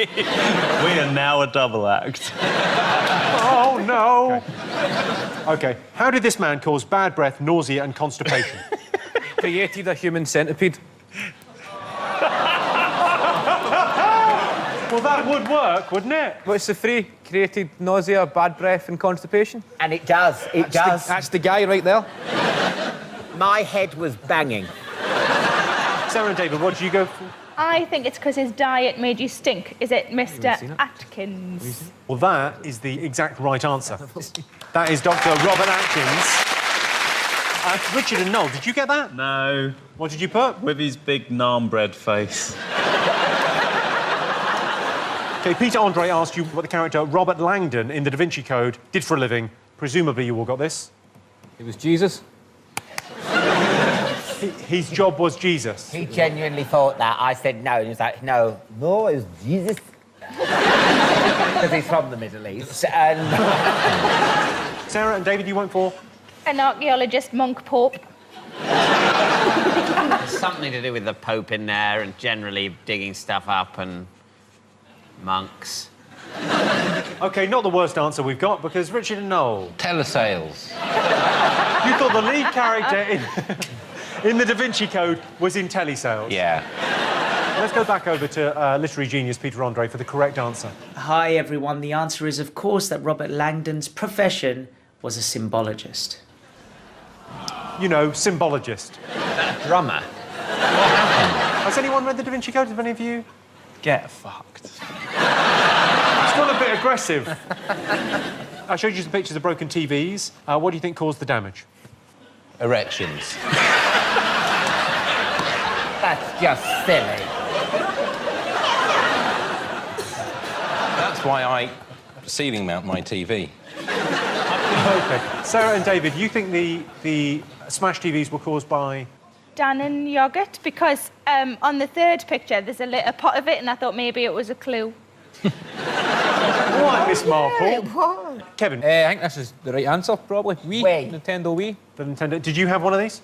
Speaker 7: We are now a double act.
Speaker 1: Oh, no. OK. How did this man cause bad breath, nausea and constipation?
Speaker 2: Created a human centipede.
Speaker 1: Well, that would work, wouldn't it?
Speaker 2: What's the three? Created nausea, bad breath and constipation?
Speaker 3: And it does, it does.
Speaker 2: That's the guy right there.
Speaker 3: My head was banging.
Speaker 1: Sarah and David, what did you go for?
Speaker 5: I think it's because his diet made you stink. Is it Mr. Atkins?
Speaker 1: Well, that is the exact right answer. That is Dr. Robert Atkins. Richard and Noel, did you get that?
Speaker 7: No.
Speaker 1: What did you put?
Speaker 7: With his big naan bread face.
Speaker 1: OK, Peter Andre asked you what the character Robert Langdon in the Da Vinci Code did for a living. Presumably you all got this.
Speaker 2: It was Jesus.
Speaker 1: His job was Jesus.
Speaker 3: He genuinely thought that. I said no, and he was like, no, it's Jesus. Because he's from the Middle East, and...
Speaker 1: Sarah and David, you went for?
Speaker 5: An archaeologist, monk, pope.
Speaker 4: Something to do with the Pope in there and generally digging stuff up and monks.
Speaker 1: OK, not the worst answer we've got, because Richard and Noel...
Speaker 6: Telesales.
Speaker 1: You thought the lead character in the Da Vinci Code was in telesales?
Speaker 6: Yeah.
Speaker 1: Let's go back over to literary genius Peter Andre for the correct answer.
Speaker 19: Hi, everyone. The answer is, of course, that Robert Langdon's profession was a symbologist.
Speaker 1: You know, symbologist.
Speaker 4: Drummer.
Speaker 1: Has anyone read the Da Vinci Code? Have any of you?
Speaker 7: Get fucked.
Speaker 1: It's got a bit aggressive. I showed you some pictures of broken TVs. What do you think caused the damage?
Speaker 6: Erections.
Speaker 3: That's just silly.
Speaker 6: That's why I ceiling mount my TV.
Speaker 1: OK. Sarah and David, you think the smash TVs were caused by...
Speaker 5: Dannon yogurt, because on the third picture there's a little pot of it, and I thought maybe it was a clue.
Speaker 1: All right, Miss Marple. Kevin?
Speaker 2: I think this is the right answer, probably. Wii. Nintendo Wii.
Speaker 1: The Nintendo... Did you have one of these?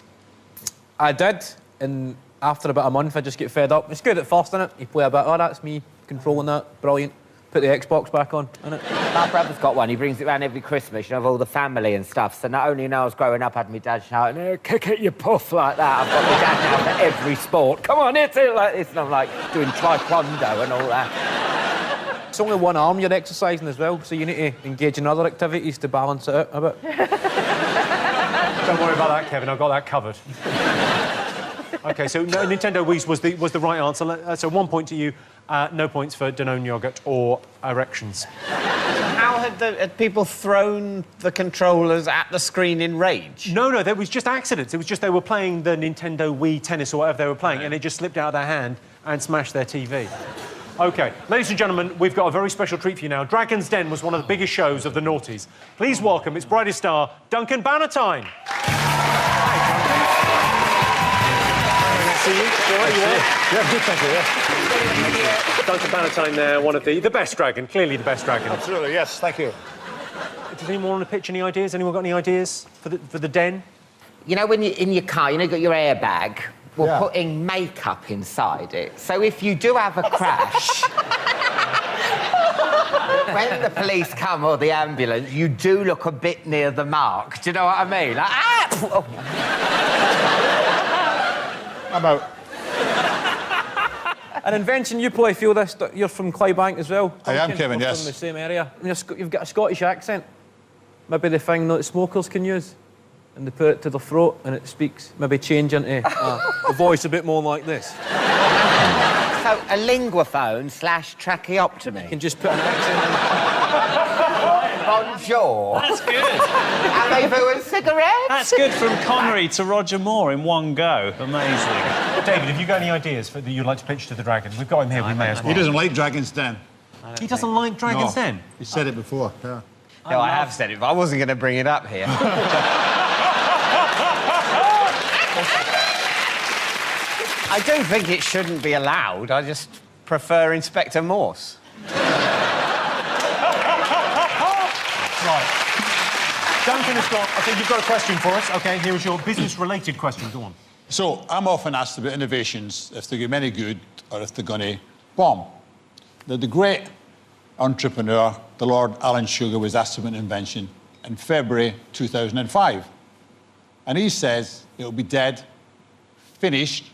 Speaker 2: I did, and after about a month I just get fed up. It's good at first, innit? You play a bit, oh, that's me controlling that, brilliant. Put the Xbox back on, innit?
Speaker 3: My brother's got one. He brings it around every Christmas, you know, of all the family and stuff. So not only when I was growing up, I had my dad shouting, "Hey, kick it, you puff," like that. I've got my dad now for every sport. Come on, hit it like this. And I'm like doing taekwondo and all that.
Speaker 2: It's only one arm you're exercising as well, so you need to engage in other activities to balance it out a bit.
Speaker 1: Don't worry about that, Kevin. I've got that covered. OK, so no, Nintendo Wii was the right answer. So 1 point to you, no points for Danone yogurt or erections.
Speaker 4: How had people thrown the controllers at the screen in rage?
Speaker 1: No, there was just accidents. It was just they were playing the Nintendo Wii tennis or whatever they were playing, and it just slipped out of their hand and smashed their TV. OK, ladies and gentlemen, we've got a very special treat for you now. Dragon's Den was one of the biggest shows of the noughties. Please welcome its brightest star, Duncan Bannatyne. See you? Yeah, good, thank you. Yeah. Duncan Bannatyne there, one of the best dragon, clearly the best dragon.
Speaker 15: Absolutely, yes, thank you.
Speaker 1: Does anyone want to pitch any ideas? Anyone got any ideas for the den?
Speaker 3: You know, when you're in your car, you know, you've got your airbag. We're putting makeup inside it. So if you do have a crash, when the police come or the ambulance, you do look a bit near the mark. Do you know what I mean? Like, ah!
Speaker 15: I'm out.
Speaker 2: An invention, you probably feel this. You're from Clydebank as well.
Speaker 15: I am, Kevin, yes.
Speaker 2: From the same area. You've got a Scottish accent. Maybe the thing that smokers can use. And they put it to the throat and it speaks. Maybe change into a voice a bit more like this.
Speaker 3: So, a linguaphone / tracheotomy.
Speaker 2: You can just put an accent in.
Speaker 3: Bonjour.
Speaker 7: That's good.
Speaker 3: Have they put cigarettes?
Speaker 7: That's good, from Connery to Roger Moore in one go. Amazing.
Speaker 1: David, have you got any ideas that you'd like to pitch to the Dragon? We've got him here, we may as well.
Speaker 15: He doesn't like Dragon's Den.
Speaker 1: He doesn't like Dragon's
Speaker 15: No.
Speaker 1: Den?
Speaker 15: He said it before, yeah.
Speaker 4: No, I have said it, but I wasn't going to bring it up here. I don't think it shouldn't be allowed. I just prefer Inspector Morse.
Speaker 1: Right. Duncan has got... I think you've got a question for us. OK, here is your business-related question. Go on.
Speaker 15: So, I'm often asked about innovations, if they're any good or if they're going to bomb. Now, the great entrepreneur, the Lord Alan Sugar, was asked about an invention in February 2005. And he says it'll be dead, finished,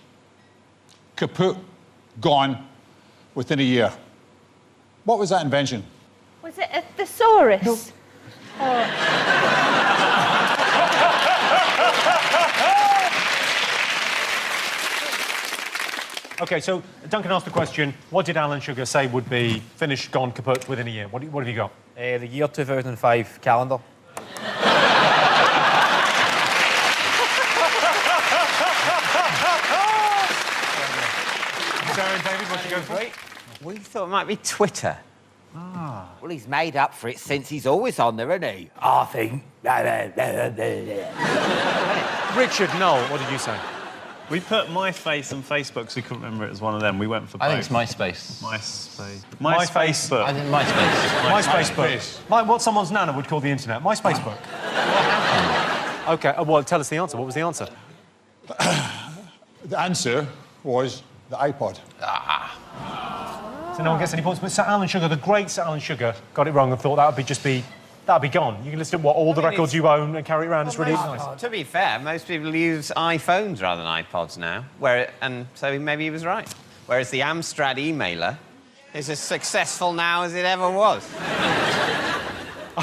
Speaker 15: kaput, gone, within a year. What was that invention?
Speaker 5: Was it a thesaurus? Oh.
Speaker 1: OK, so Duncan asked the question, what did Alan Sugar say would be finished, gone, kaput within a year? What have you got?
Speaker 2: The year 2005 calendar.
Speaker 1: Sarah and David, what do you go for?
Speaker 4: We thought it might be Twitter.
Speaker 3: Ah. Well, he's made up for it since he's always on there, isn't he? I think.
Speaker 1: Richard, Noel, what did you say?
Speaker 7: We put MySpace and Facebook because we couldn't remember it was one of them. We went for both.
Speaker 6: I think it's MySpace.
Speaker 7: MySpace.
Speaker 6: I think MySpace.
Speaker 1: MySpace. What someone's nana would call the internet. MySpacebook. OK, well, tell us the answer. What was the answer?
Speaker 15: The answer was the iPod.
Speaker 1: So no one gets any points. But Sir Alan Sugar, the great Sir Alan Sugar, got it wrong and thought that'd be gone. You can list what all the records you own and carry it around. It's really nice.
Speaker 4: To be fair, most people use iPhones rather than iPods now, and so maybe he was right. Whereas the Amstrad emailer is as successful now as it ever was.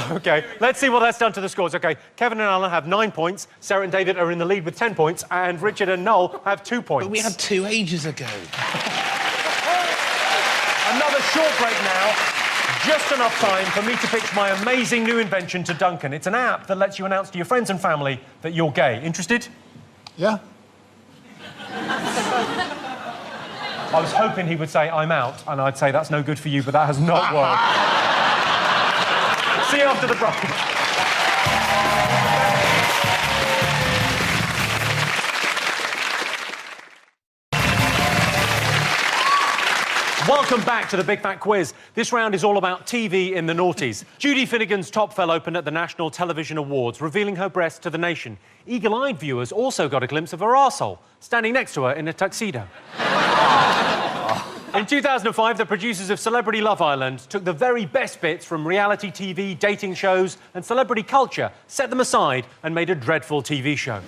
Speaker 1: OK, let's see what that's done to the scores. OK, Kevin and Alan have 9 points, Sarah and David are in the lead with 10 points, and Richard and Noel have 2 points.
Speaker 6: But we had 2 ages ago.
Speaker 1: Another short break now. Just enough time for me to pitch my amazing new invention to Duncan. It's an app that lets you announce to your friends and family that you're gay. Interested?
Speaker 15: Yeah.
Speaker 1: I was hoping he would say, I'm out, and I'd say, that's no good for you, but that has not worked. See you after the break. Welcome back to the Big Fat Quiz. This round is all about TV in the noughties. Judy Finnegan's top fell open at the National Television Awards, revealing her breasts to the nation. Eagle-eyed viewers also got a glimpse of her arsehole, standing next to her in a tuxedo. In 2005, the producers of Celebrity Love Island took the very best bits from reality TV, dating shows and celebrity culture, set them aside and made a dreadful TV show.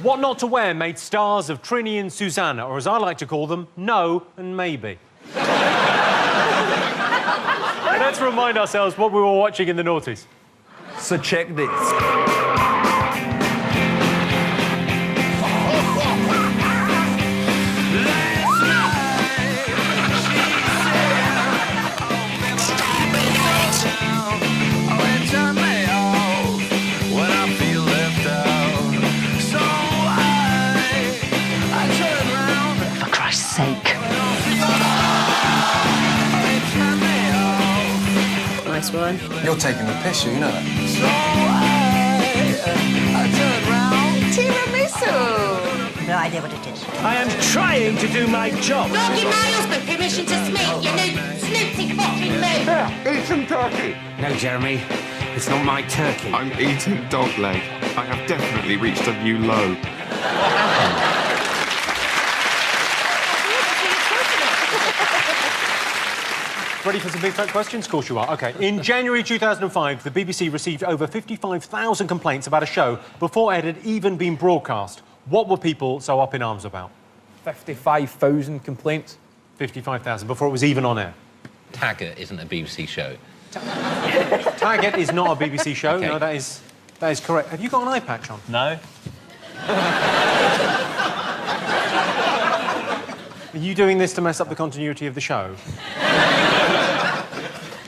Speaker 1: What Not to Wear made stars of Trini and Susanna, or as I like to call them, No and Maybe. Let's remind ourselves what we were watching in the noughties.
Speaker 2: So check this.
Speaker 20: For Christ's sake.
Speaker 17: Nice one.
Speaker 21: You're taking the piss, you know that.
Speaker 20: Tiramisu! No idea what it is.
Speaker 21: I am trying to do my job.
Speaker 20: Don't give my husband permission to speak, you new snooty fucking me!
Speaker 21: Eat some turkey.
Speaker 22: No, Jeremy, it's not my turkey.
Speaker 23: I'm eating dog leg. I have definitely reached a new low.
Speaker 1: Ready for some big fat questions? Of course you are. OK. In January 2005, the BBC received over 55,000 complaints about a show before it had even been broadcast. What were people so up in arms about?
Speaker 2: 55,000 complaints.
Speaker 1: 55,000, before it was even on air.
Speaker 6: Taggart isn't a BBC show.
Speaker 1: Taggart is not a BBC show.
Speaker 6: Okay.
Speaker 1: No, that is correct. Have you got an eye patch on?
Speaker 7: No.
Speaker 1: Are you doing this to mess up the continuity of the show?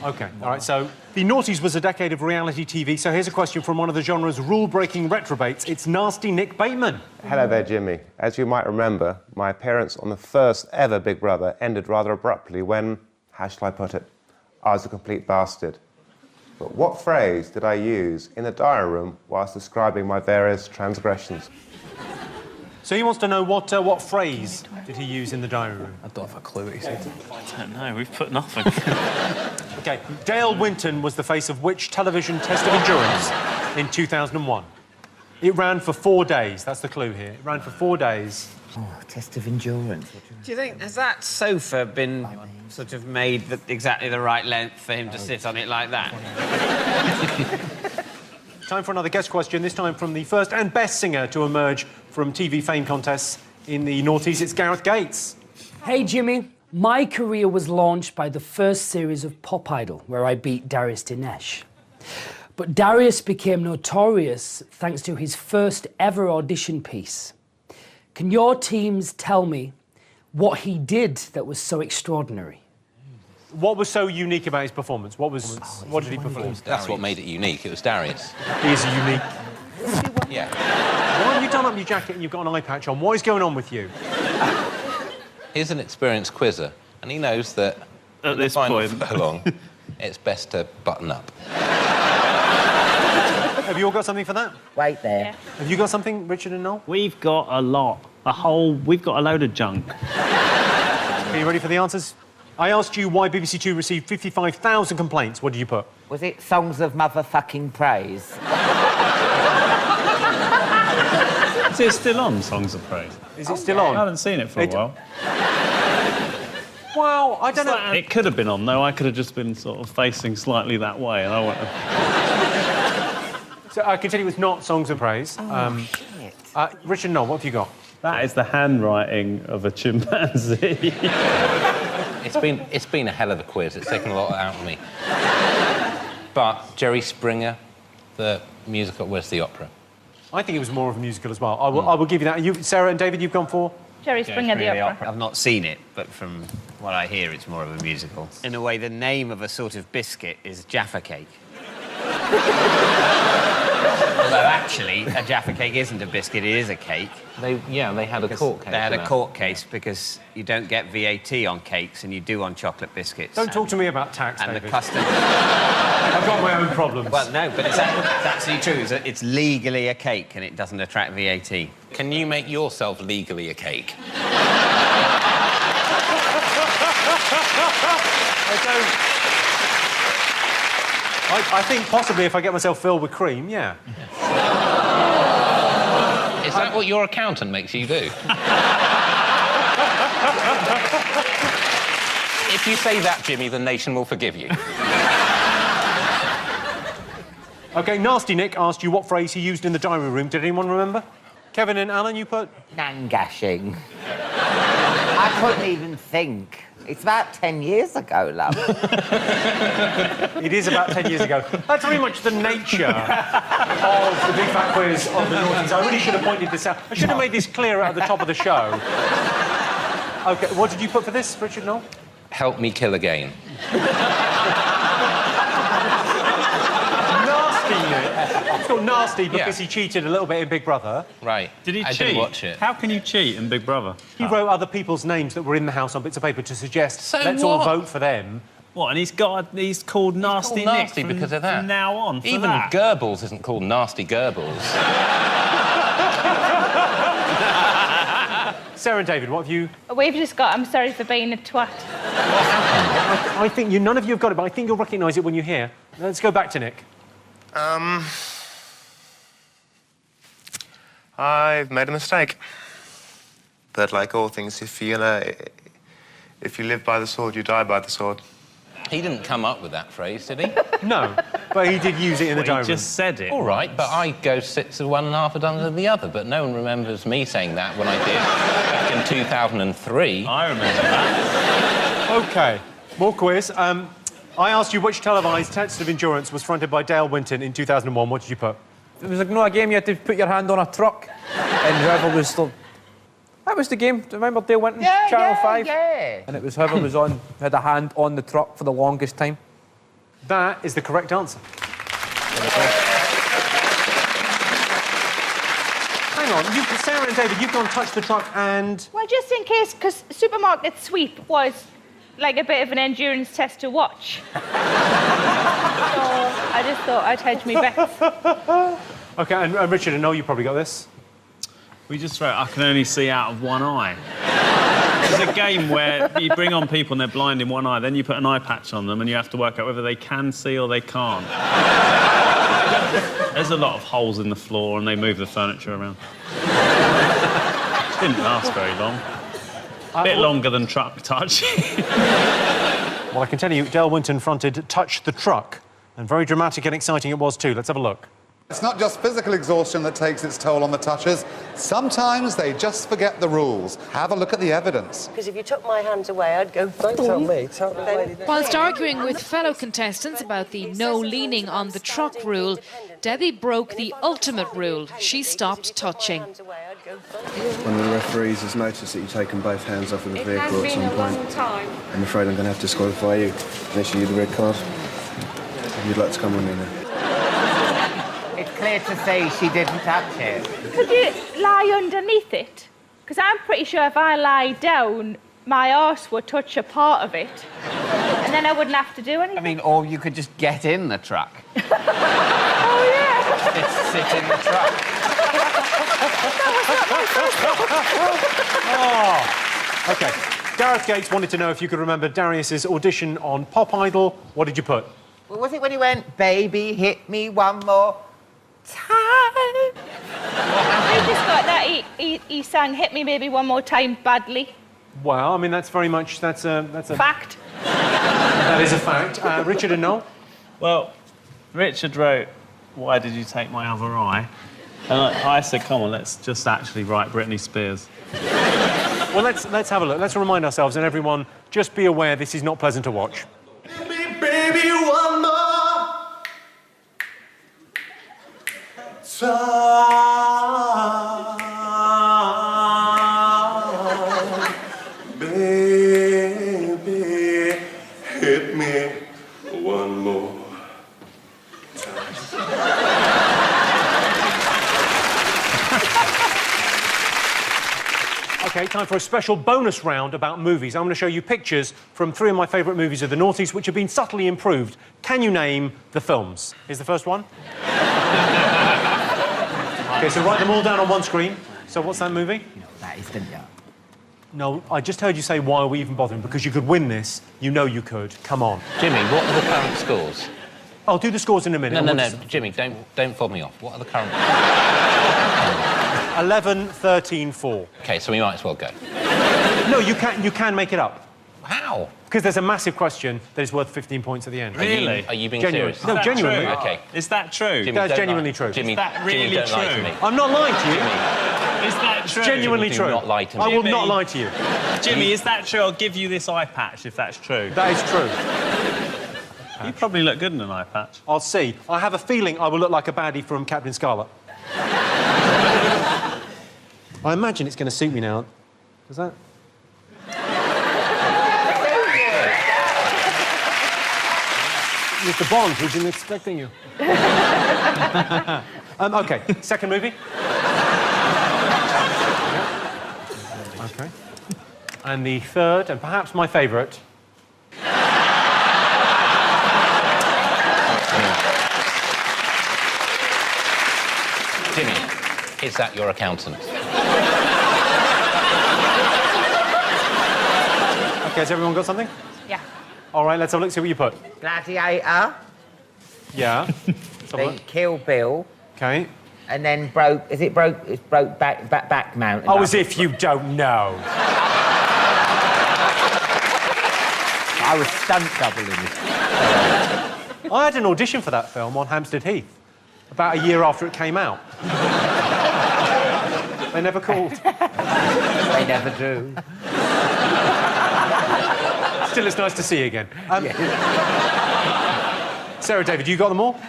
Speaker 1: OK, all right, so the Noughties was a decade of reality TV, so here's a question from one of the genre's rule-breaking retrobates. It's Nasty Nick Bateman.
Speaker 8: Hello there, Jimmy. As you might remember, my appearance on the first ever Big Brother ended rather abruptly when, how shall I put it, I was a complete bastard. But what phrase did I use in the diary room whilst describing my various transgressions?
Speaker 1: So he wants to know what phrase did he use in the diary room?
Speaker 2: I don't have a clue what he said.
Speaker 7: I don't know, we've put nothing.
Speaker 1: OK, Dale Winton was the face of which television test of endurance in 2001? It ran for 4 days. That's the clue here. It ran for 4 days.
Speaker 3: Oh, test of endurance.
Speaker 4: Do you think, has that sofa been sort of made exactly the right length for him to sit on it like that?
Speaker 1: Time for another guest question, this time from the first and best singer to emerge from TV fame contests in the noughties. It's Gareth Gates.
Speaker 18: Hey, Jimmy. My career was launched by the first series of Pop Idol, where I beat Darius Dinesh. But Darius became notorious thanks to his first ever audition piece. Can your teams tell me what he did that was so extraordinary?
Speaker 1: What was so unique about his performance? What did he perform?
Speaker 6: That's what made it unique. It was Darius.
Speaker 1: He is unique.
Speaker 6: Yeah.
Speaker 1: Why have you done up your jacket and you've got an eye patch on? What is going on with you?
Speaker 6: He's an experienced quizzer, and he knows that
Speaker 7: at this point,
Speaker 6: along, it's best to button up.
Speaker 1: Have you all got something for that?
Speaker 3: Wait there.
Speaker 5: Yeah.
Speaker 1: Have you got something, Richard and Noel?
Speaker 7: we've got a lot. We've got a load of junk.
Speaker 1: Are you ready for the answers? I asked you why BBC Two received 55,000 complaints. What did you put?
Speaker 3: Was it songs of motherfucking praise?
Speaker 7: Is it still on, Songs of Praise?
Speaker 1: Is it still on?
Speaker 7: I haven't seen it for a while.
Speaker 1: Well, I don't know.
Speaker 7: It could have been on, though. I could have just been sort of facing slightly that way, and I went...
Speaker 1: So I can tell you it's not Songs of Praise.
Speaker 3: Shit.
Speaker 1: Richard and Noel, what have you got?
Speaker 7: That is the handwriting of a chimpanzee.
Speaker 6: It's been a hell of a quiz. It's taken a lot out of me. But Jerry Springer, the musical, where's the opera?
Speaker 1: I think it was more of a musical as well. I will give you that. You, Sarah and David, you've gone for?
Speaker 5: Jerry Springer, the opera.
Speaker 4: I've not seen it, but from what I hear, it's more of a musical. In a way, the name of a sort of biscuit is Jaffa Cake. Although, actually, a Jaffa Cake isn't a biscuit, it is a cake.
Speaker 6: They had a court case.
Speaker 4: They had a court case because you don't get VAT on cakes and you do on chocolate biscuits.
Speaker 1: Don't talk to me about tax,
Speaker 4: and
Speaker 1: David.
Speaker 4: the custom...
Speaker 1: I've got my own problems.
Speaker 4: Well, no, but it's actually true. It's legally a cake and it doesn't attract VAT.
Speaker 6: Can you make yourself legally a cake?
Speaker 1: I think possibly if I get myself filled with cream, yeah.
Speaker 6: Is that what your accountant makes you do? If you say that, Jimmy, the nation will forgive you.
Speaker 1: OK, Nasty Nick asked you what phrase he used in the diary room. Did anyone remember? Kevin and Alan, you put?
Speaker 3: Nangashing. I couldn't even think. It's about 10 years ago, love.
Speaker 1: It is about 10 years ago. That's very much the nature of the Big Fat Quiz of the noughties. I really should have pointed this out. I should have made this clearer at the top of the show. OK, what did you put for this, Richard Noel?
Speaker 6: Help me kill again.
Speaker 1: It's called Nasty because he cheated a little bit in Big Brother.
Speaker 6: Right.
Speaker 7: Did he cheat?
Speaker 6: I didn't watch it.
Speaker 7: How can you cheat in Big Brother?
Speaker 1: He wrote other people's names that were in the house on bits of paper to suggest,
Speaker 6: So
Speaker 1: let's all vote for them.
Speaker 7: What, and he's called Nasty Nick
Speaker 6: Nasty because of that.
Speaker 7: from now on, for
Speaker 6: Even
Speaker 7: that.
Speaker 6: Goebbels isn't called Nasty Goebbels.
Speaker 1: Sarah and David, what have you...
Speaker 5: We've just got, I'm sorry for being a twat.
Speaker 1: I think none of you have got it, but I think you'll recognise it when you hear. Let's go back to Nick.
Speaker 21: I've made a mistake. But like all things, if you live by the sword, you die by the sword.
Speaker 6: He didn't come up with that phrase, did he?
Speaker 1: No, but he did use it in the diary room.
Speaker 7: He just said it.
Speaker 6: All right, but I go 6 of one and half a dozen of the other, but no one remembers me saying that when I did back in 2003.
Speaker 7: I remember that.
Speaker 1: OK, more quiz. I asked you which televised test of endurance was fronted by Dale Winton in 2001. What did you put?
Speaker 2: It was a game you had to put your hand on a truck and whoever was still... That was the game. Do you remember Dale Winton? Channel 5?
Speaker 3: Yeah.
Speaker 2: And it was whoever was had a hand on the truck for the longest time.
Speaker 1: That is the correct answer. Hang on, Sarah and David, you've gone touch the truck and...
Speaker 5: Well, just in case, because supermarket sweep was like a bit of an endurance test to watch. So I just thought I'd hedge me bets.
Speaker 1: OK, and Richard, I know you probably got this.
Speaker 7: We just wrote, I can only see out of one eye. It's a game where you bring on people and they're blind in one eye, then you put an eye patch on them and you have to work out whether they can see or they can't. There's a lot of holes in the floor and they move the furniture around. Didn't last very long. A bit longer than truck touch.
Speaker 1: Well, I can tell you, Del Winton fronted Touch the Truck, and very dramatic and exciting it was too. Let's have a look.
Speaker 11: It's not just physical exhaustion that takes its toll on the touchers. Sometimes they just forget the rules. Have a look at the evidence.
Speaker 12: Because if you took my hands away, I'd go... Don't tell me. Tell the lady.
Speaker 13: Whilst arguing with fellow contestants about the no leaning on the truck rule, Debbie broke the ultimate rule. She stopped touching.
Speaker 24: One of the referees has noticed that you've taken both hands off of the vehicle at some point. I'm afraid I'm going to have to disqualify you and issue you the red card. If you'd like to come on in there.
Speaker 3: It's clear to see she didn't touch it.
Speaker 5: Could you lie underneath it? Because I'm pretty sure if I lie down, my arse would touch a part of it. And then I wouldn't have to do anything.
Speaker 4: I mean, or you could just get in the truck.
Speaker 5: Oh, yeah.
Speaker 4: Sit in the truck.
Speaker 1: Oh. OK. Gareth Gates wanted to know if you could remember Darius's audition on Pop Idol. What did you put?
Speaker 3: Well, was it when he went, baby, hit me one more time?
Speaker 5: I just thought that he sang Hit Me Maybe One More Time badly.
Speaker 1: Well, I mean, that's very much... That's a...
Speaker 5: Fact.
Speaker 1: That is a fact. Richard and Noel?
Speaker 7: Well, Richard wrote, why did you take my other eye? And I said, come on, let's just actually write Britney Spears.
Speaker 1: Well, let's have a look. Let's remind ourselves, and everyone, just be aware this is not pleasant to watch.
Speaker 14: Baby, one more time.
Speaker 21: Baby, hit me one more time.
Speaker 1: OK, time for a special bonus round about movies. I'm going to show you pictures from 3 of my favourite movies of the noughties, which have been subtly improved. Can you name the films? Here's the first one. OK, so write them all down on one screen. So what's that movie?
Speaker 3: You know, that is, didn't you?
Speaker 1: No, I just heard you say, why are we even bothering? Because you could win this. You know you could. Come on.
Speaker 6: Jimmy, what are the current scores?
Speaker 1: I'll do the scores in a minute.
Speaker 6: No, Jimmy, don't fob me off. What are the current...
Speaker 1: 11, 13, 4.
Speaker 6: OK, so we might as well go.
Speaker 1: No, you can make it up.
Speaker 6: How?
Speaker 1: Because there's a massive question that is worth 15 points at the end.
Speaker 7: Really?
Speaker 6: Are you being
Speaker 1: Genuine.
Speaker 6: serious?
Speaker 1: No, genuinely.
Speaker 7: True?
Speaker 6: OK.
Speaker 7: Is that true?
Speaker 6: Jimmy,
Speaker 1: That's
Speaker 6: don't
Speaker 1: genuinely
Speaker 6: lie.
Speaker 1: true.
Speaker 6: Jimmy,
Speaker 7: Is that really
Speaker 6: Jimmy, don't lie to
Speaker 7: true?
Speaker 6: me.
Speaker 1: I'm not lying to you.
Speaker 6: Jimmy.
Speaker 7: Is that true?
Speaker 1: It's genuinely
Speaker 6: Do
Speaker 1: true.
Speaker 6: not lie to me.
Speaker 1: I will
Speaker 7: Jimmy.
Speaker 1: not lie to you.
Speaker 7: Jimmy, is that true? I'll give you this eye patch if that's true.
Speaker 1: That is true.
Speaker 7: You probably look good in an eye patch.
Speaker 1: I'll see. I have a feeling I will look like a baddie from Captain Scarlet. I imagine it's going to suit me now. Does that? Mr. Bond, who's been expecting you. OK, second movie. Yeah. OK. And the third, and perhaps my favourite.
Speaker 6: Jimmy, is that your accountant?
Speaker 1: OK, has everyone got something?
Speaker 5: Yeah.
Speaker 1: All right, let's have a look, see what you put.
Speaker 3: Gladiator.
Speaker 1: Yeah.
Speaker 3: Then Kill Bill.
Speaker 1: OK.
Speaker 3: And then broke... Is it broke... It's broke back mountain.
Speaker 1: Oh, as if you don't know.
Speaker 3: I was stunt doubling it.
Speaker 1: I had an audition for that film on Hampstead Heath about a year after it came out. They never called.
Speaker 3: They never do.
Speaker 1: Still, it's nice to see you again. Sarah, David, you got them all?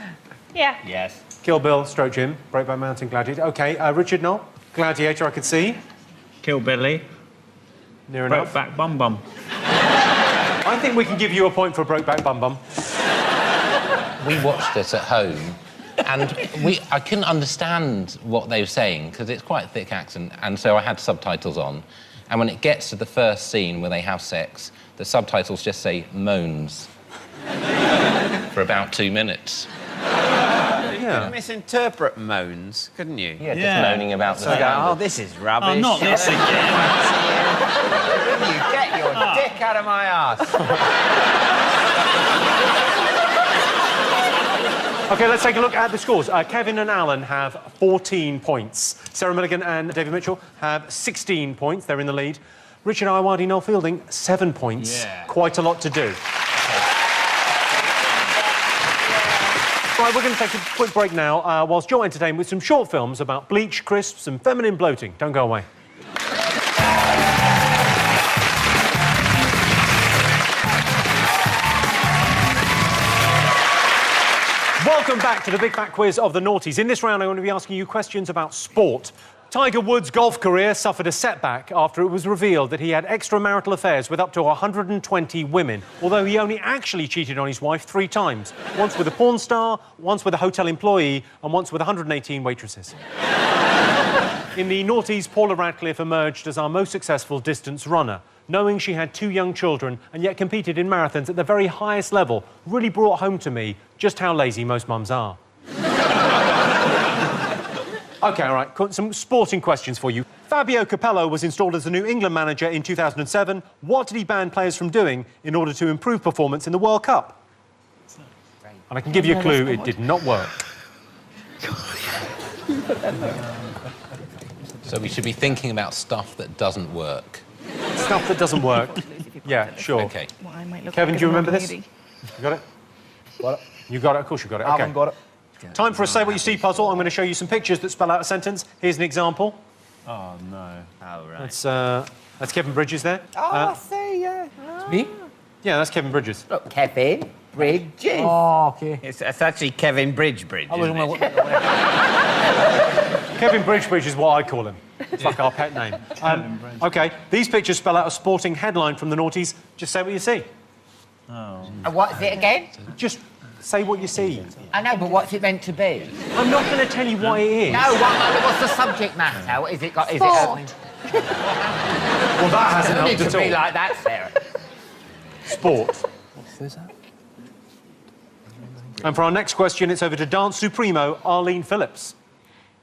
Speaker 5: Yeah.
Speaker 7: Yes.
Speaker 1: Kill Bill, Stroke Jim, Breakback Mountain, Gladiator. OK, Richard, Noel? Gladiator, I could see.
Speaker 7: Kill Billy.
Speaker 1: Near enough.
Speaker 7: Brokeback Bum Bum.
Speaker 1: I think we can give you a point for Brokeback Bum Bum.
Speaker 6: we watched it at home, and I couldn't understand what they were saying, because it's quite a thick accent, and so I had subtitles on. And when it gets to the first scene where they have sex, the subtitles just say moans for about 2 minutes.
Speaker 4: You could misinterpret moans, couldn't you?
Speaker 6: Yeah, just moaning about the
Speaker 4: So
Speaker 6: sound.
Speaker 4: oh, this is rubbish.
Speaker 7: Oh, not this again.
Speaker 4: You get your dick out of my arse.
Speaker 1: OK, let's take a look at the scores. Kevin and Alan have 14 points. Sarah Millican and David Mitchell have 16 points. They're in the lead. Richard Ayoade, Noel Fielding, 7 points.
Speaker 7: Yeah.
Speaker 1: Quite a lot to do. Right, we're going to take a quick break now whilst you're entertained with some short films about bleach, crisps and feminine bloating. Don't go away. Welcome back to the Big Fat Quiz of the Noughties. In this round, I'm going to be asking you questions about sport. Tiger Woods' golf career suffered a setback after it was revealed that he had extramarital affairs with up to 120 women, although he only actually cheated on his wife 3 times. Once with a porn star, once with a hotel employee, and once with 118 waitresses. In the Noughties, Paula Radcliffe emerged as our most successful distance runner. Knowing she had 2 young children and yet competed in marathons at the very highest level really brought home to me just how lazy most mums are. OK, all right, some sporting questions for you. Fabio Capello was installed as the New England manager in 2007. What did he ban players from doing in order to improve performance in the World Cup? And I can give you a clue, it did not work.
Speaker 6: So we should be thinking about stuff that doesn't work.
Speaker 1: Stuff that doesn't work. Yeah, sure.
Speaker 6: OK.
Speaker 1: Kevin, do you remember this? You got it?
Speaker 2: Got it.
Speaker 1: You got it? Of course you got it.
Speaker 2: I haven't got it.
Speaker 1: Time for a Say What You See puzzle. I'm going to show you some pictures that spell out a sentence. Here's an example.
Speaker 7: Oh, no.
Speaker 4: Oh, right.
Speaker 1: That's Kevin Bridges there.
Speaker 4: I see, yeah.
Speaker 2: Me?
Speaker 1: Yeah, that's Kevin Bridges.
Speaker 3: Look, Kevin Bridges.
Speaker 2: Oh, OK.
Speaker 4: It's actually Kevin Bridge, isn't it?
Speaker 1: Kevin Bridge is what I call him. It's like our pet name. OK, these pictures spell out a sporting headline from the Noughties. Just say what you see.
Speaker 7: Oh.
Speaker 3: What is it again?
Speaker 1: Just say what you see.
Speaker 3: I know, but what's it meant to be?
Speaker 1: I'm not going to tell you what it is.
Speaker 3: No, what's the subject matter? Is it got? Is
Speaker 5: Sport.
Speaker 3: it?
Speaker 1: Well, that hasn't
Speaker 3: It
Speaker 1: helped
Speaker 3: needs
Speaker 1: at
Speaker 3: to be
Speaker 1: all.
Speaker 3: like that, Sarah.
Speaker 1: Sport. And for our next question, it's over to Dance Supremo, Arlene Phillips.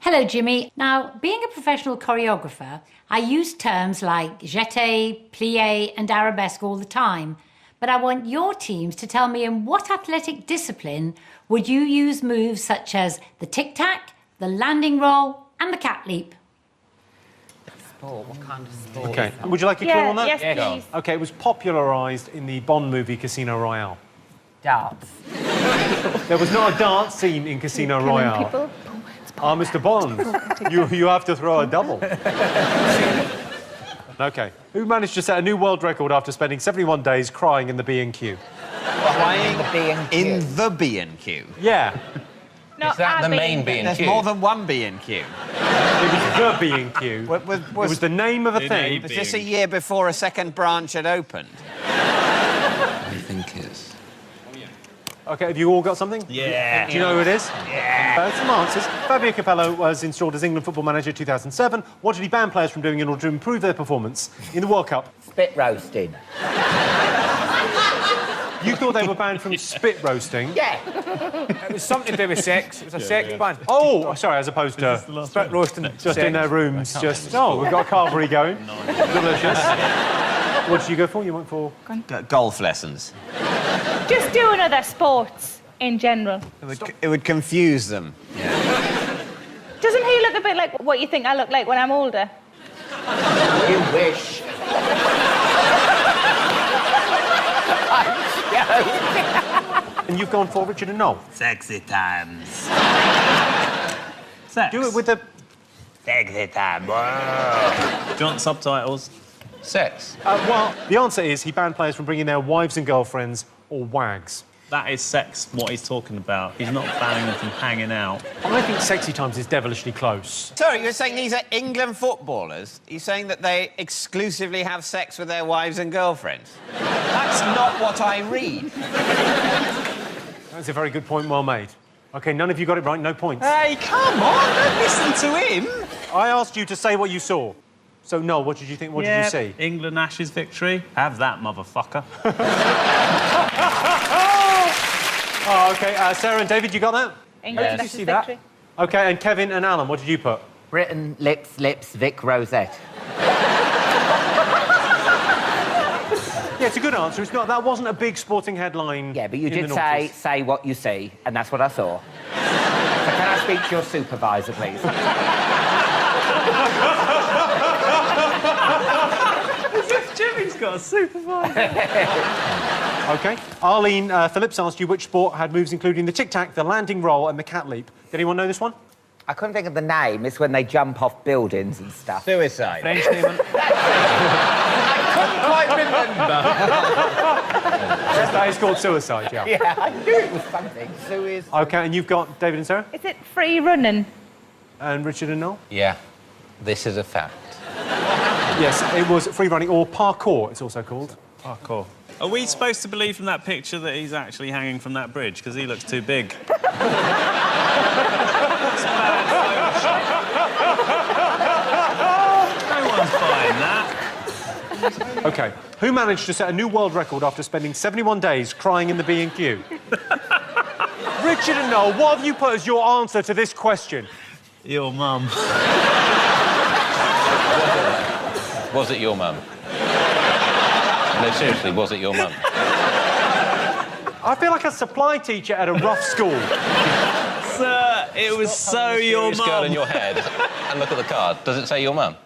Speaker 9: Hello, Jimmy. Now, being a professional choreographer, I use terms like jeté, plié and arabesque all the time. But I want your teams to tell me in what athletic discipline would you use moves such as the tic-tac, the landing roll and the cat leap?
Speaker 3: Sport, what kind of sport?
Speaker 1: OK, would you like a clue on that?
Speaker 5: Yes, please.
Speaker 1: OK, it was popularised in the Bond movie Casino Royale.
Speaker 3: Darts.
Speaker 1: There was not a dance scene in Casino Royale.
Speaker 5: People.
Speaker 1: Mr. Bond, you have to throw a double. OK. Who managed to set a new world record after spending 71 days crying in the B&Q?
Speaker 4: Crying in the B&Q?
Speaker 1: Yeah.
Speaker 5: Not
Speaker 6: Is that
Speaker 5: a
Speaker 6: the main
Speaker 5: B&Q.
Speaker 6: B&Q?
Speaker 4: There's more than one B&Q.
Speaker 1: It was the B&Q. It was the name of a thing.
Speaker 4: Was this a year before a second branch had opened?
Speaker 6: I think it's...
Speaker 1: OK, have you all got something?
Speaker 7: Yeah.
Speaker 1: Do you know who it is?
Speaker 3: Yeah.
Speaker 1: Some answers. Fabio Capello was installed as England football manager 2007. What did he ban players from doing in order to improve their performance in the World Cup?
Speaker 3: Spit roasting.
Speaker 1: You thought they were banned from spit roasting?
Speaker 3: Yeah.
Speaker 2: It was something to do with sex. It was a sex ban.
Speaker 1: Oh, sorry, as opposed to
Speaker 2: Spit roasting.
Speaker 1: just in their rooms, just... Oh, we've got a carvery going. Delicious. What did you go for? You went for...
Speaker 4: Golf lessons.
Speaker 5: Just doing other sports in general.
Speaker 4: It would confuse them.
Speaker 5: Doesn't he look a bit like what you think I look like when I'm older?
Speaker 3: You wish.
Speaker 1: And you've gone for Richard and Noel.
Speaker 4: Sexy times.
Speaker 7: Sex.
Speaker 1: Do it with the...
Speaker 4: Sexy time.
Speaker 7: Do you want subtitles?
Speaker 6: Sex.
Speaker 1: well, the answer is he banned players from bringing their wives and girlfriends or wags.
Speaker 7: That is sex, what he's talking about. He's not banning them from hanging out.
Speaker 1: I think sexy times is devilishly close.
Speaker 4: Sorry, you're saying these are England footballers? You're saying that they exclusively have sex with their wives and girlfriends? That's not what I read.
Speaker 1: That's a very good point, well made. OK, none of you got it right, no points.
Speaker 4: Hey, come on, don't listen to him.
Speaker 1: I asked you to say what you saw. So, Noel, what did you think? What did you see?
Speaker 7: England Ashes victory. Have that, motherfucker.
Speaker 1: Oh, OK. Sarah and David, you got that?
Speaker 5: England
Speaker 3: Yes.
Speaker 5: Ashes
Speaker 3: Did you see that?
Speaker 5: victory.
Speaker 1: OK, and Kevin and Alan, what did you put?
Speaker 3: Britain, lips, Vic Rosette.
Speaker 1: Yeah, it's a good answer. It's not. That wasn't a big sporting headline.
Speaker 3: Yeah, but you
Speaker 1: in
Speaker 3: did
Speaker 1: the
Speaker 3: say what you see, and that's what I saw. So can I speak to your supervisor, please?
Speaker 7: As if Jimmy's got a supervisor.
Speaker 1: OK. Arlene Phillips asked you which sport had moves including the tic-tac, the landing roll and the cat leap. Did anyone know this one?
Speaker 3: I couldn't think of the name. It's when they jump off buildings and stuff.
Speaker 4: Suicide.
Speaker 1: French name.
Speaker 3: Couldn't quite remember.
Speaker 1: That is called suicide, yeah.
Speaker 3: Yeah, I knew it was something. Suicide.
Speaker 1: OK, and you've got David and Sarah?
Speaker 5: Is it free running?
Speaker 1: And Richard and Noel?
Speaker 6: Yeah, this is a fact.
Speaker 1: Yes, it was free running, or parkour, it's also called.
Speaker 7: Parkour. Are we supposed to believe from that picture that he's actually hanging from that bridge? Because he looks too big. No one's buying that.
Speaker 1: OK. Who managed to set a new world record after spending 71 days crying in the B&Q? Richard and Noel, what have you put as your answer to this question?
Speaker 7: Your mum.
Speaker 6: Was it your mum? No, seriously, was it your mum?
Speaker 1: I feel like a supply teacher at a rough school.
Speaker 7: Sir, it was so your
Speaker 6: Serious girl in
Speaker 7: mum.
Speaker 6: your head and look at the card. Does it say your mum?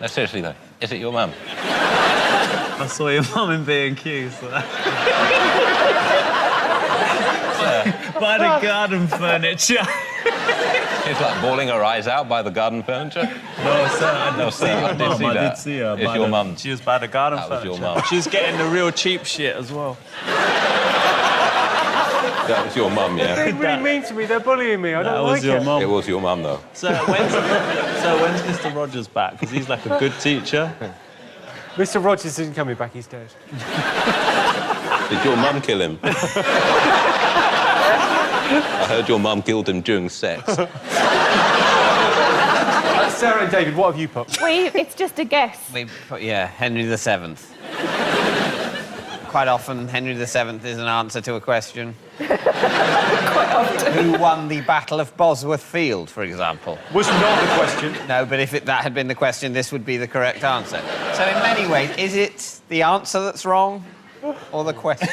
Speaker 6: No, seriously, though. Is it your mum?
Speaker 7: I saw your mum in B&Q, so by the garden furniture.
Speaker 6: It's like bawling her eyes out by the garden furniture.
Speaker 7: No, sir, I did see
Speaker 6: I
Speaker 7: your
Speaker 6: did
Speaker 7: mum.
Speaker 6: see
Speaker 7: I
Speaker 6: that.
Speaker 7: did see her.
Speaker 6: It's
Speaker 7: by
Speaker 6: your
Speaker 7: the-
Speaker 6: mum.
Speaker 7: She was by the garden
Speaker 6: That was
Speaker 7: furniture.
Speaker 6: your mum.
Speaker 7: She was getting the real cheap shit as well.
Speaker 6: That was your mum,
Speaker 1: They're
Speaker 6: yeah?
Speaker 1: being really mean to me. They're bullying me. I
Speaker 7: That
Speaker 1: don't
Speaker 7: was
Speaker 1: like
Speaker 7: your
Speaker 1: it.
Speaker 7: mum.
Speaker 6: It was your mum, though.
Speaker 7: So when's Mr. Rogers back? Because he's like a good teacher.
Speaker 1: Mr. Rogers isn't coming back. He's dead.
Speaker 6: Did your mum kill him? I heard your mum killed him during sex.
Speaker 1: Sarah and David, what have you put?
Speaker 5: It's just a guess.
Speaker 4: We put, yeah, Henry VII. Quite often, Henry VII is an answer to a question. Who won the Battle of Bosworth Field, for example?
Speaker 1: Was not the question.
Speaker 4: No, but if that had been the question, this would be the correct answer. So in many ways, is it the answer that's wrong or the question?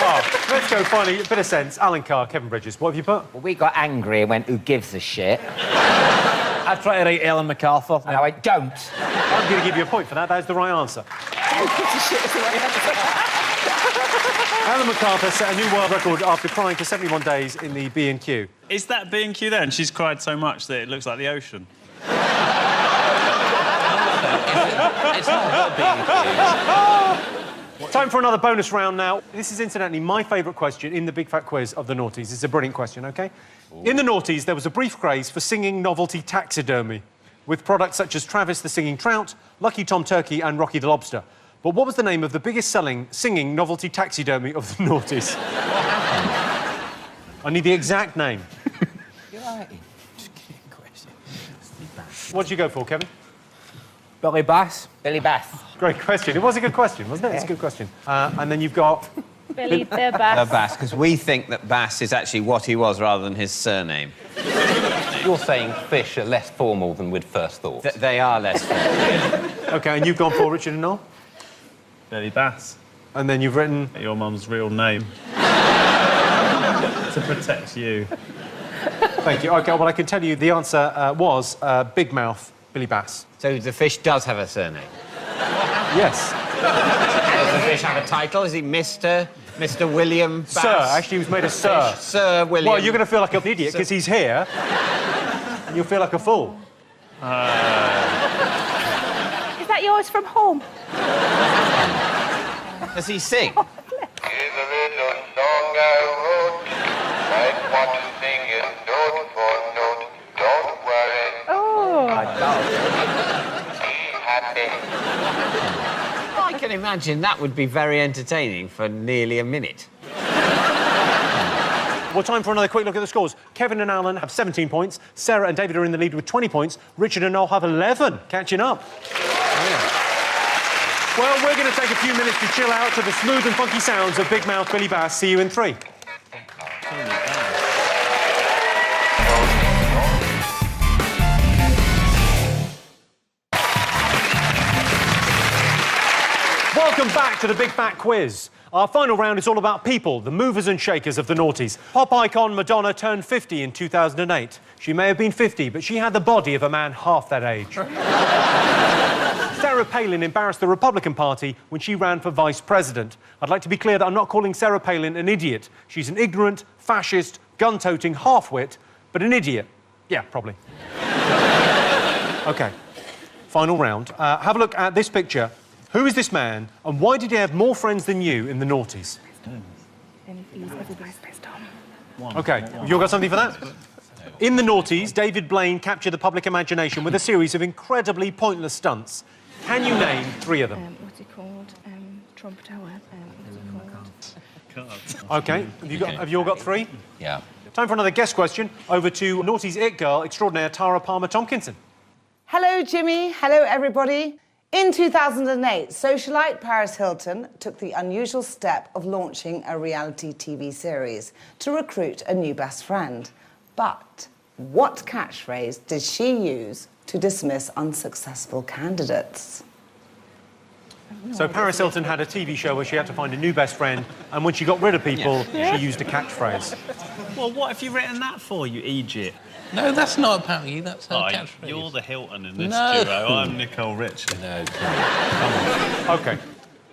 Speaker 1: Oh, let's go finally. A bit of sense. Alan Carr, Kevin Bridges, what have you put?
Speaker 3: Well, we got angry and went, who gives a shit?
Speaker 2: I try to write Ellen MacArthur.
Speaker 3: No, I don't.
Speaker 1: I'm going to give you a point for that. That is the right answer. Alan MacArthur set a new world record after crying for 71 days in the B&Q.
Speaker 7: Is that B&Q there? And she's cried so much that it looks like the ocean.
Speaker 6: It's not her B&Q.
Speaker 1: Time for another bonus round now. This is incidentally my favourite question in the Big Fat Quiz of the Noughties. It's a brilliant question, OK? Ooh. In the Noughties, there was a brief craze for singing novelty taxidermy, with products such as Travis the Singing Trout, Lucky Tom Turkey and Rocky the Lobster. But what was the name of the biggest selling singing novelty taxidermy of the Noughties? I need the exact name.
Speaker 3: You're right.
Speaker 1: What did you go for, Kevin?
Speaker 2: Billy Bass.
Speaker 3: Billy Bass.
Speaker 1: Great question. It was a good question, wasn't it? It's a good question. And then you've got...
Speaker 5: Billy the Bass.
Speaker 4: The Bass, because we think that Bass is actually what he was rather than his surname.
Speaker 6: You're saying fish are less formal than we'd first thought.
Speaker 4: They are less formal.
Speaker 1: OK, and you've gone for Richard and Noel?
Speaker 7: Billy Bass.
Speaker 1: And then you've written...
Speaker 7: Your mum's real name. To protect you.
Speaker 1: Thank you. OK, well, I can tell you the answer was Big Mouth Billy Bass.
Speaker 4: So the fish does have a surname?
Speaker 1: Yes.
Speaker 4: Does the fish have a title? Is he Mr. William Bass?
Speaker 1: Sir. Actually, he was made a sir.
Speaker 4: Sir William.
Speaker 1: Well, you're going to feel like an idiot because he's here, and you'll feel like a fool.
Speaker 5: Is that yours from home?
Speaker 4: Does he sing?
Speaker 5: Oh.
Speaker 3: I don't.
Speaker 4: I can imagine that would be very entertaining for nearly a minute.
Speaker 1: Well, time for another quick look at the scores. Kevin and Alan have 17 points. Sarah and David are in the lead with 20 points. Richard and Noel have 11, catching up. Well, we're going to take a few minutes to chill out to the smooth and funky sounds of Big Mouth Billy Bass. See you in 3. Welcome back to the Big Fat Quiz. Our final round is all about people, the movers and shakers of the noughties. Pop icon Madonna turned 50 in 2008. She may have been 50, but she had the body of a man half that age. Sarah Palin embarrassed the Republican Party when she ran for vice president. I'd like to be clear that I'm not calling Sarah Palin an idiot. She's an ignorant, fascist, gun-toting half-wit, but an idiot. Yeah, probably. OK, final round. Have a look at this picture. Who is this man, and why did he have more friends than you in the noughties? OK, you got something for that? In the noughties, David Blaine captured the public imagination with a series of incredibly pointless stunts. Can you name 3 of them?
Speaker 5: What's it called? Trump Tower. What's it called?
Speaker 1: OK, have you all got 3?
Speaker 6: Yeah.
Speaker 1: Time for another guest question. Over to noughties it girl extraordinaire Tara Palmer-Tompkinson.
Speaker 10: Hello, Jimmy. Hello, everybody. In 2008, socialite Paris Hilton took the unusual step of launching a reality TV series to recruit a new best friend. But what catchphrase did she use to dismiss unsuccessful candidates?
Speaker 1: So Paris Hilton had a TV show where she had to find a new best friend, and when she got rid of people, she used a catchphrase.
Speaker 7: Well, what have you written that for, you Egypt?
Speaker 6: No, that's not about you. That's her catchphrase.
Speaker 7: You're the Hilton in this
Speaker 6: No.
Speaker 7: duo. I'm Nicole Richie.
Speaker 6: No,
Speaker 1: OK.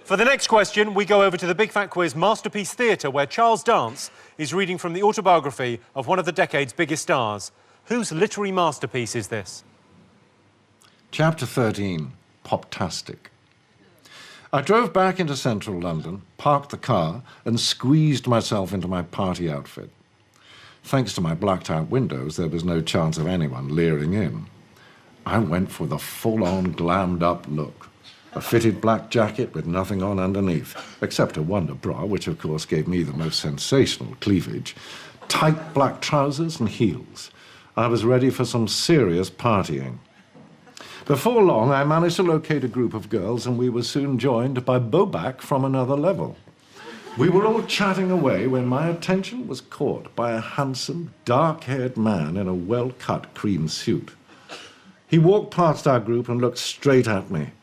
Speaker 1: For the next question, we go over to the Big Fat Quiz Masterpiece Theatre, where Charles Dance is reading from the autobiography of one of the decade's biggest stars. Whose literary masterpiece is this?
Speaker 15: Chapter 13, Poptastic. I drove back into central London, parked the car, and squeezed myself into my party outfit. Thanks to my blacked-out windows, there was no chance of anyone leering in. I went for the full-on glammed-up look. A fitted black jacket with nothing on underneath, except a wonder bra, which of course gave me the most sensational cleavage, tight black trousers and heels. I was ready for some serious partying. Before long, I managed to locate a group of girls, and we were soon joined by Bobak from another level. We were all chatting away when my attention was caught by a handsome, dark-haired man in a well-cut cream suit. He walked past our group and looked straight at me.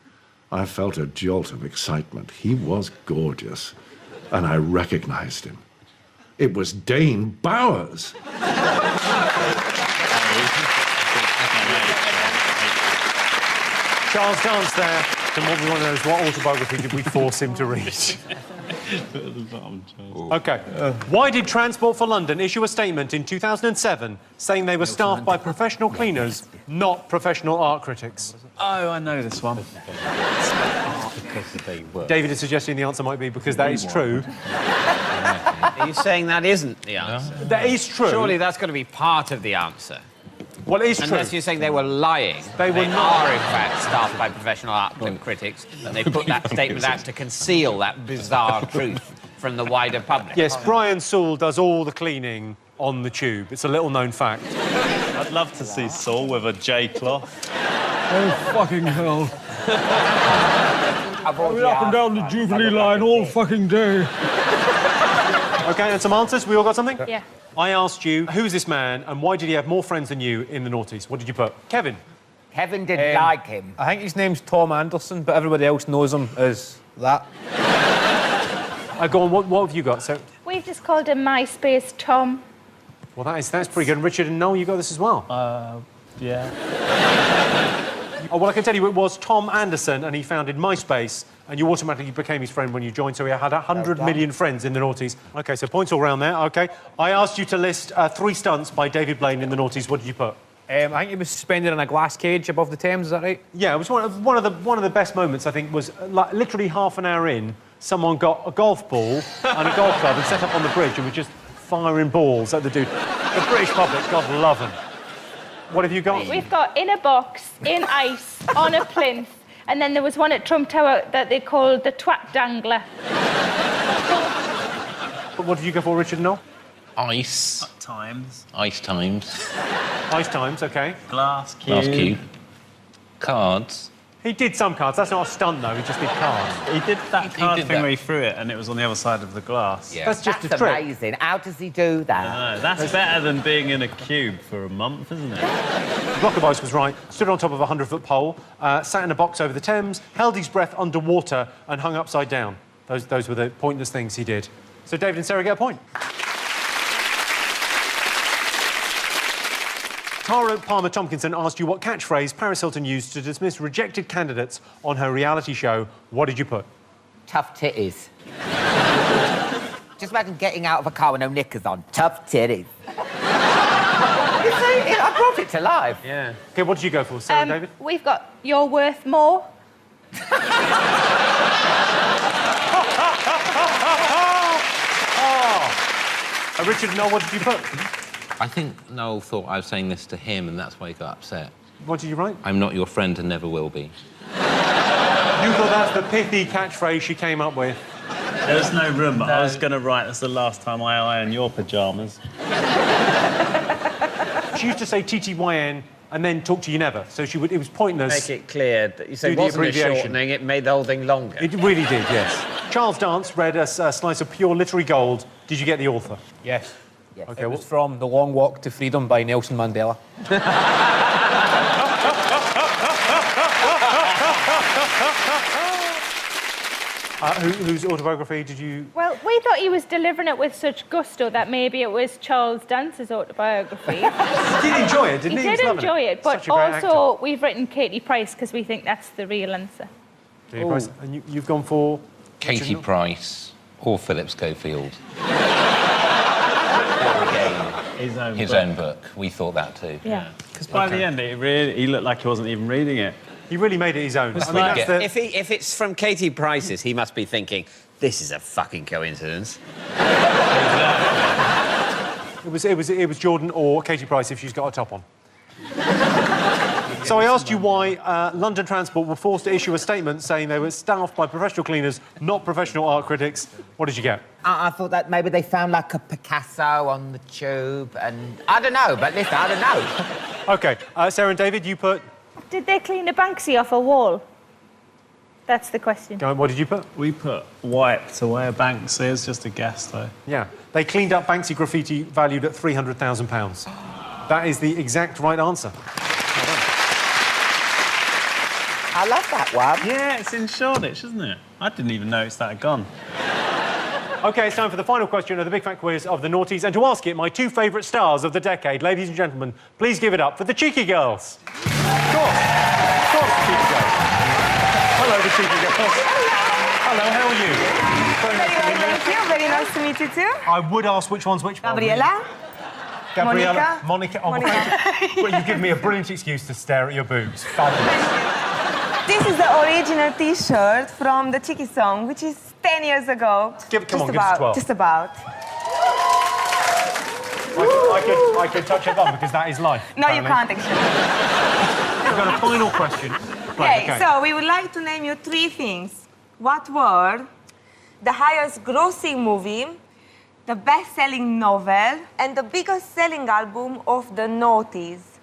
Speaker 15: I felt a jolt of excitement. He was gorgeous, and I recognized him. It was Dane Bowers.
Speaker 1: Charles Dance there. And what we want to know is what autobiography did we force him to read? OK. Why did Transport for London issue a statement in 2007 saying they were staffed by professional cleaners, not professional art critics?
Speaker 7: Oh, I know this one.
Speaker 1: David is suggesting the answer might be because that is true.
Speaker 4: Are you saying that isn't the answer?
Speaker 1: That is true.
Speaker 4: Surely that's got to be part of the answer.
Speaker 1: Well, it is true.
Speaker 4: Unless you're saying they were lying.
Speaker 1: They were not.
Speaker 4: Are, in fact, staffed by professional art critics, and they put that statement out to conceal that bizarre truth from the wider public.
Speaker 1: Yes, Brian Sewell does all the cleaning on the tube. It's a little-known fact.
Speaker 7: I'd love to see Saul with a J cloth. Oh, fucking hell.
Speaker 16: I'll be up and down the Jubilee line all fucking day.
Speaker 1: OK, and some answers? We all got something?
Speaker 5: Yeah.
Speaker 1: I asked you, who's this man, and why did he have more friends than you in the noughties? What did you put? Kevin?
Speaker 3: Kevin didn't like him.
Speaker 2: I think his name's Tom Anderson, but everybody else knows him as that.
Speaker 1: Go on, what have you got? So,
Speaker 5: We've just called him MySpace Tom.
Speaker 1: well, that's pretty good. And Richard and Noel, you got this as well?
Speaker 7: Yeah.
Speaker 1: Oh, well, I can tell you it was Tom Anderson, and he founded MySpace, and you automatically became his friend when you joined, so he had 100 million friends in the noughties. OK, so points all round there, OK. I asked you to list 3 stunts by David Blaine in the noughties. What did you put?
Speaker 2: I think he was suspended in a glass cage above the Thames, is that right?
Speaker 1: Yeah, it was one of the best moments, I think, was like, literally half an hour in, someone got a golf ball and a golf club and set up on the bridge and was just firing balls at the dude. The British public, God love them. What have you got?
Speaker 5: We've got in a box, in ice, on a plinth, And then there was one at Trump Tower that they called the Twat Dangler.
Speaker 1: What did you go for, Richard and Noel?
Speaker 6: Ice.
Speaker 7: Times.
Speaker 6: Ice times.
Speaker 1: Ice times, OK.
Speaker 7: Glass cube.
Speaker 6: Glass cube. Cards.
Speaker 1: He did some cards. That's not a stunt, though. He just did cards.
Speaker 7: He did that card
Speaker 6: did
Speaker 7: thing
Speaker 6: that.
Speaker 7: where he threw it and it was on the other side of the glass.
Speaker 6: Yeah.
Speaker 1: That's just
Speaker 3: That's
Speaker 1: a trick.
Speaker 3: amazing. How does he do that?
Speaker 7: I know. That's better than being in a cube for a month, isn't it?
Speaker 1: The block of ice was right. Stood on top of a 100-foot pole, sat in a box over the Thames, held his breath underwater and hung upside down. Those were the pointless things he did. So David and Sarah get a point. Tara Palmer Tompkinson asked you what catchphrase Paris Hilton used to dismiss rejected candidates on her reality show. What did you put?
Speaker 3: Tough titties. Just imagine getting out of a car with no knickers on. Tough titties. I brought it to life.
Speaker 1: Yeah. OK, what did you go for, Sarah and David?
Speaker 5: We've got You're Worth More.
Speaker 1: Richard and Noel, what did you put?
Speaker 6: I think Noel thought I was saying this to him, and that's why he got upset.
Speaker 1: What did you write?
Speaker 6: I'm not your friend and never will be.
Speaker 1: You thought that's the pithy catchphrase she came up with.
Speaker 7: There was no room, but I was going to write, that's the last time I iron your pyjamas.
Speaker 1: She used to say TTYN and then talk to you never. So she would. It was pointless.
Speaker 4: Make it clear that you said
Speaker 1: Do the
Speaker 4: it wasn't a
Speaker 1: abbreviation.
Speaker 4: shortening, it made the whole thing longer.
Speaker 1: It really did, yes. Charles Dance read a slice of pure literary gold. Did you get the author?
Speaker 2: Yes.
Speaker 3: Yes.
Speaker 1: OK,
Speaker 2: It was from The Long Walk to Freedom by Nelson Mandela.
Speaker 1: Whose autobiography did you...
Speaker 5: Well, we thought he was delivering it with such gusto that maybe it was Charles Dance's autobiography.
Speaker 1: He did enjoy it, didn't he?
Speaker 5: He
Speaker 1: was
Speaker 5: did
Speaker 1: loving
Speaker 5: enjoy it, but
Speaker 1: Such a great
Speaker 5: also
Speaker 1: actor.
Speaker 5: we've written Katie Price because we think that's the real answer.
Speaker 1: Katie Price. And you've gone for...
Speaker 6: Katie Price or Philip Schofield. His own book. We thought that too.
Speaker 5: Yeah.
Speaker 7: Because by the end, he looked like he wasn't even reading it.
Speaker 1: He really made it his own.
Speaker 7: It's
Speaker 1: I mean,
Speaker 7: like-
Speaker 1: that's the...
Speaker 4: If it's from Katie Price's, he must be thinking, this is a fucking coincidence.
Speaker 1: It was Jordan or Katie Price if she's got a top on. So I asked you why London Transport were forced to issue a statement saying they were staffed by professional cleaners, not professional art critics. What did you get?
Speaker 3: I thought that maybe they found like a Picasso on the tube and... I don't know, but listen, I don't know.
Speaker 1: OK, Sarah and David, you put...
Speaker 5: Did they clean a Banksy off a wall? That's the question.
Speaker 1: What did you put?
Speaker 7: We put wiped away a Banksy. It's just a guess, though.
Speaker 1: Yeah. They cleaned up Banksy graffiti valued at £300,000. That is the exact right answer.
Speaker 3: I love that one.
Speaker 7: Yeah, it's in Shoreditch, isn't it? I didn't even notice that had gone.
Speaker 1: OK, it's time for the final question of the Big Fat Quiz of the Noughties. And to ask it, my two favourite stars of the decade, ladies and gentlemen, please give it up for the Cheeky Girls. Of course, the Cheeky Girls. Hello, the Cheeky Girls. Hello, how are you? Very nice to meet you.
Speaker 17: Thank you. Very nice to meet you too.
Speaker 1: I would ask which one's which.
Speaker 17: Gabriela.
Speaker 1: Gabriela. Monica. Oh, well, you've given me a brilliant excuse to stare at your boobs. Fabulous.
Speaker 17: This is the original T-shirt from the Cheeky song, which is 10 years ago.
Speaker 1: Come on, give us 12.
Speaker 17: Just about.
Speaker 1: I could touch your bum because that is life.
Speaker 17: No, you
Speaker 1: apparently.
Speaker 17: can't actually.
Speaker 1: We've got a final question.
Speaker 17: Okay, so we would like to name you three things. What were the highest grossing movie, the best-selling novel, and the biggest selling album of the Noughties?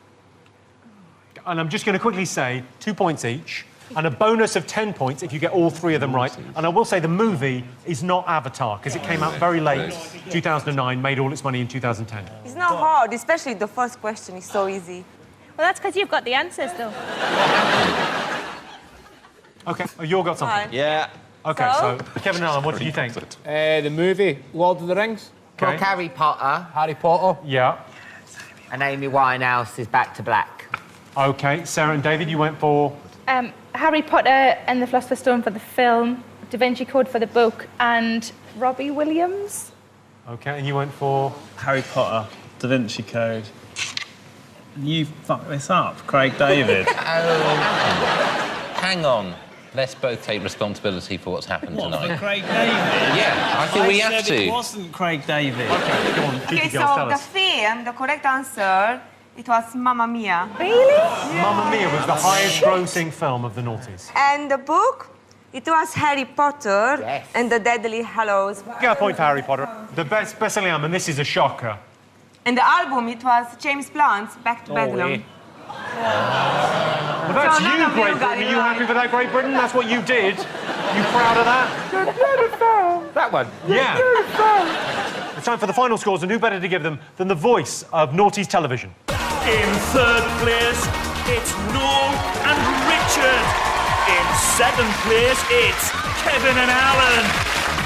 Speaker 1: And I'm just going to quickly say 2 points each, and a bonus of 10 points if you get all three of them right. And I will say the movie is not Avatar, because it came out very late, 2009, made all its money in 2010.
Speaker 17: It's not hard, especially the first question is so easy.
Speaker 5: Well, that's because you've got the answers, though.
Speaker 1: OK, you've got something?
Speaker 17: Fine.
Speaker 4: Yeah.
Speaker 1: OK, so Kevin and Alan, what do you think?
Speaker 2: The movie, Lord of the Rings.
Speaker 3: Well, Harry Potter.
Speaker 2: Harry Potter.
Speaker 1: Yeah.
Speaker 3: And Amy Winehouse is Back to Black.
Speaker 1: OK, Sarah and David, you went for...
Speaker 5: Harry Potter and the Philosopher's Stone for the film, Da Vinci Code for the book, and Robbie Williams.
Speaker 1: OK, and you went for...
Speaker 7: Harry Potter, Da Vinci Code. You fucked this up, Craig David.
Speaker 6: Hang on. Let's both take responsibility for what's happened
Speaker 7: What,
Speaker 6: tonight.
Speaker 7: for Craig David?
Speaker 6: Yeah, I think we have
Speaker 7: said
Speaker 6: to.
Speaker 7: It wasn't Craig David.
Speaker 1: OK, go on,
Speaker 17: Okay,
Speaker 1: Cheeky
Speaker 17: so
Speaker 1: Girls, tell
Speaker 17: the
Speaker 1: us.
Speaker 17: film, the correct answer It was Mamma Mia.
Speaker 5: Really?
Speaker 1: Mamma Mia was the highest-grossing film of the noughties.
Speaker 17: And the book, it was Harry Potter and the Deathly Hallows.
Speaker 1: Get a point for Harry Potter. The best-selling album, and this is a shocker.
Speaker 17: And the album, it was James Blunt's Back to Bedlam.
Speaker 1: Well, that's
Speaker 17: So none
Speaker 1: you,
Speaker 17: of you
Speaker 1: Great
Speaker 17: got
Speaker 1: Britain.
Speaker 17: it
Speaker 1: Are you
Speaker 17: right.
Speaker 1: happy for that, Great Britain? That's what you did. You proud of that?
Speaker 3: That one?
Speaker 1: Yeah. It's time for the final scores, and who better to give them than the voice of Noughties television?
Speaker 19: In third place, it's Noel and Richard. In second place, it's Kevin and Alan.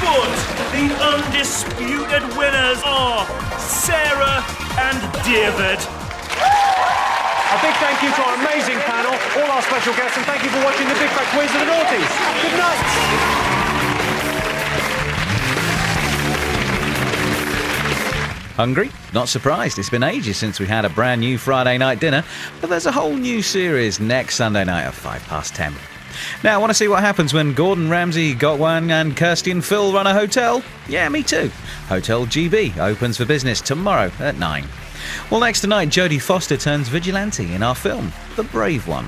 Speaker 19: But the undisputed winners are Sarah and David.
Speaker 1: A big thank you to our amazing panel, all our special guests, and thank you for watching the Big Fat Quiz of the Noughties. Good night.
Speaker 20: Hungry? Not surprised. It's been ages since we had a brand new Friday night dinner, but there's a whole new series next Sunday night at 10:05. Now, want to see what happens when Gordon Ramsay, Gotwan and Kirsty and Phil run a hotel? Yeah, me too. Hotel GB opens for business tomorrow at 9. Well, next tonight, Jodie Foster turns vigilante in our film, The Brave One.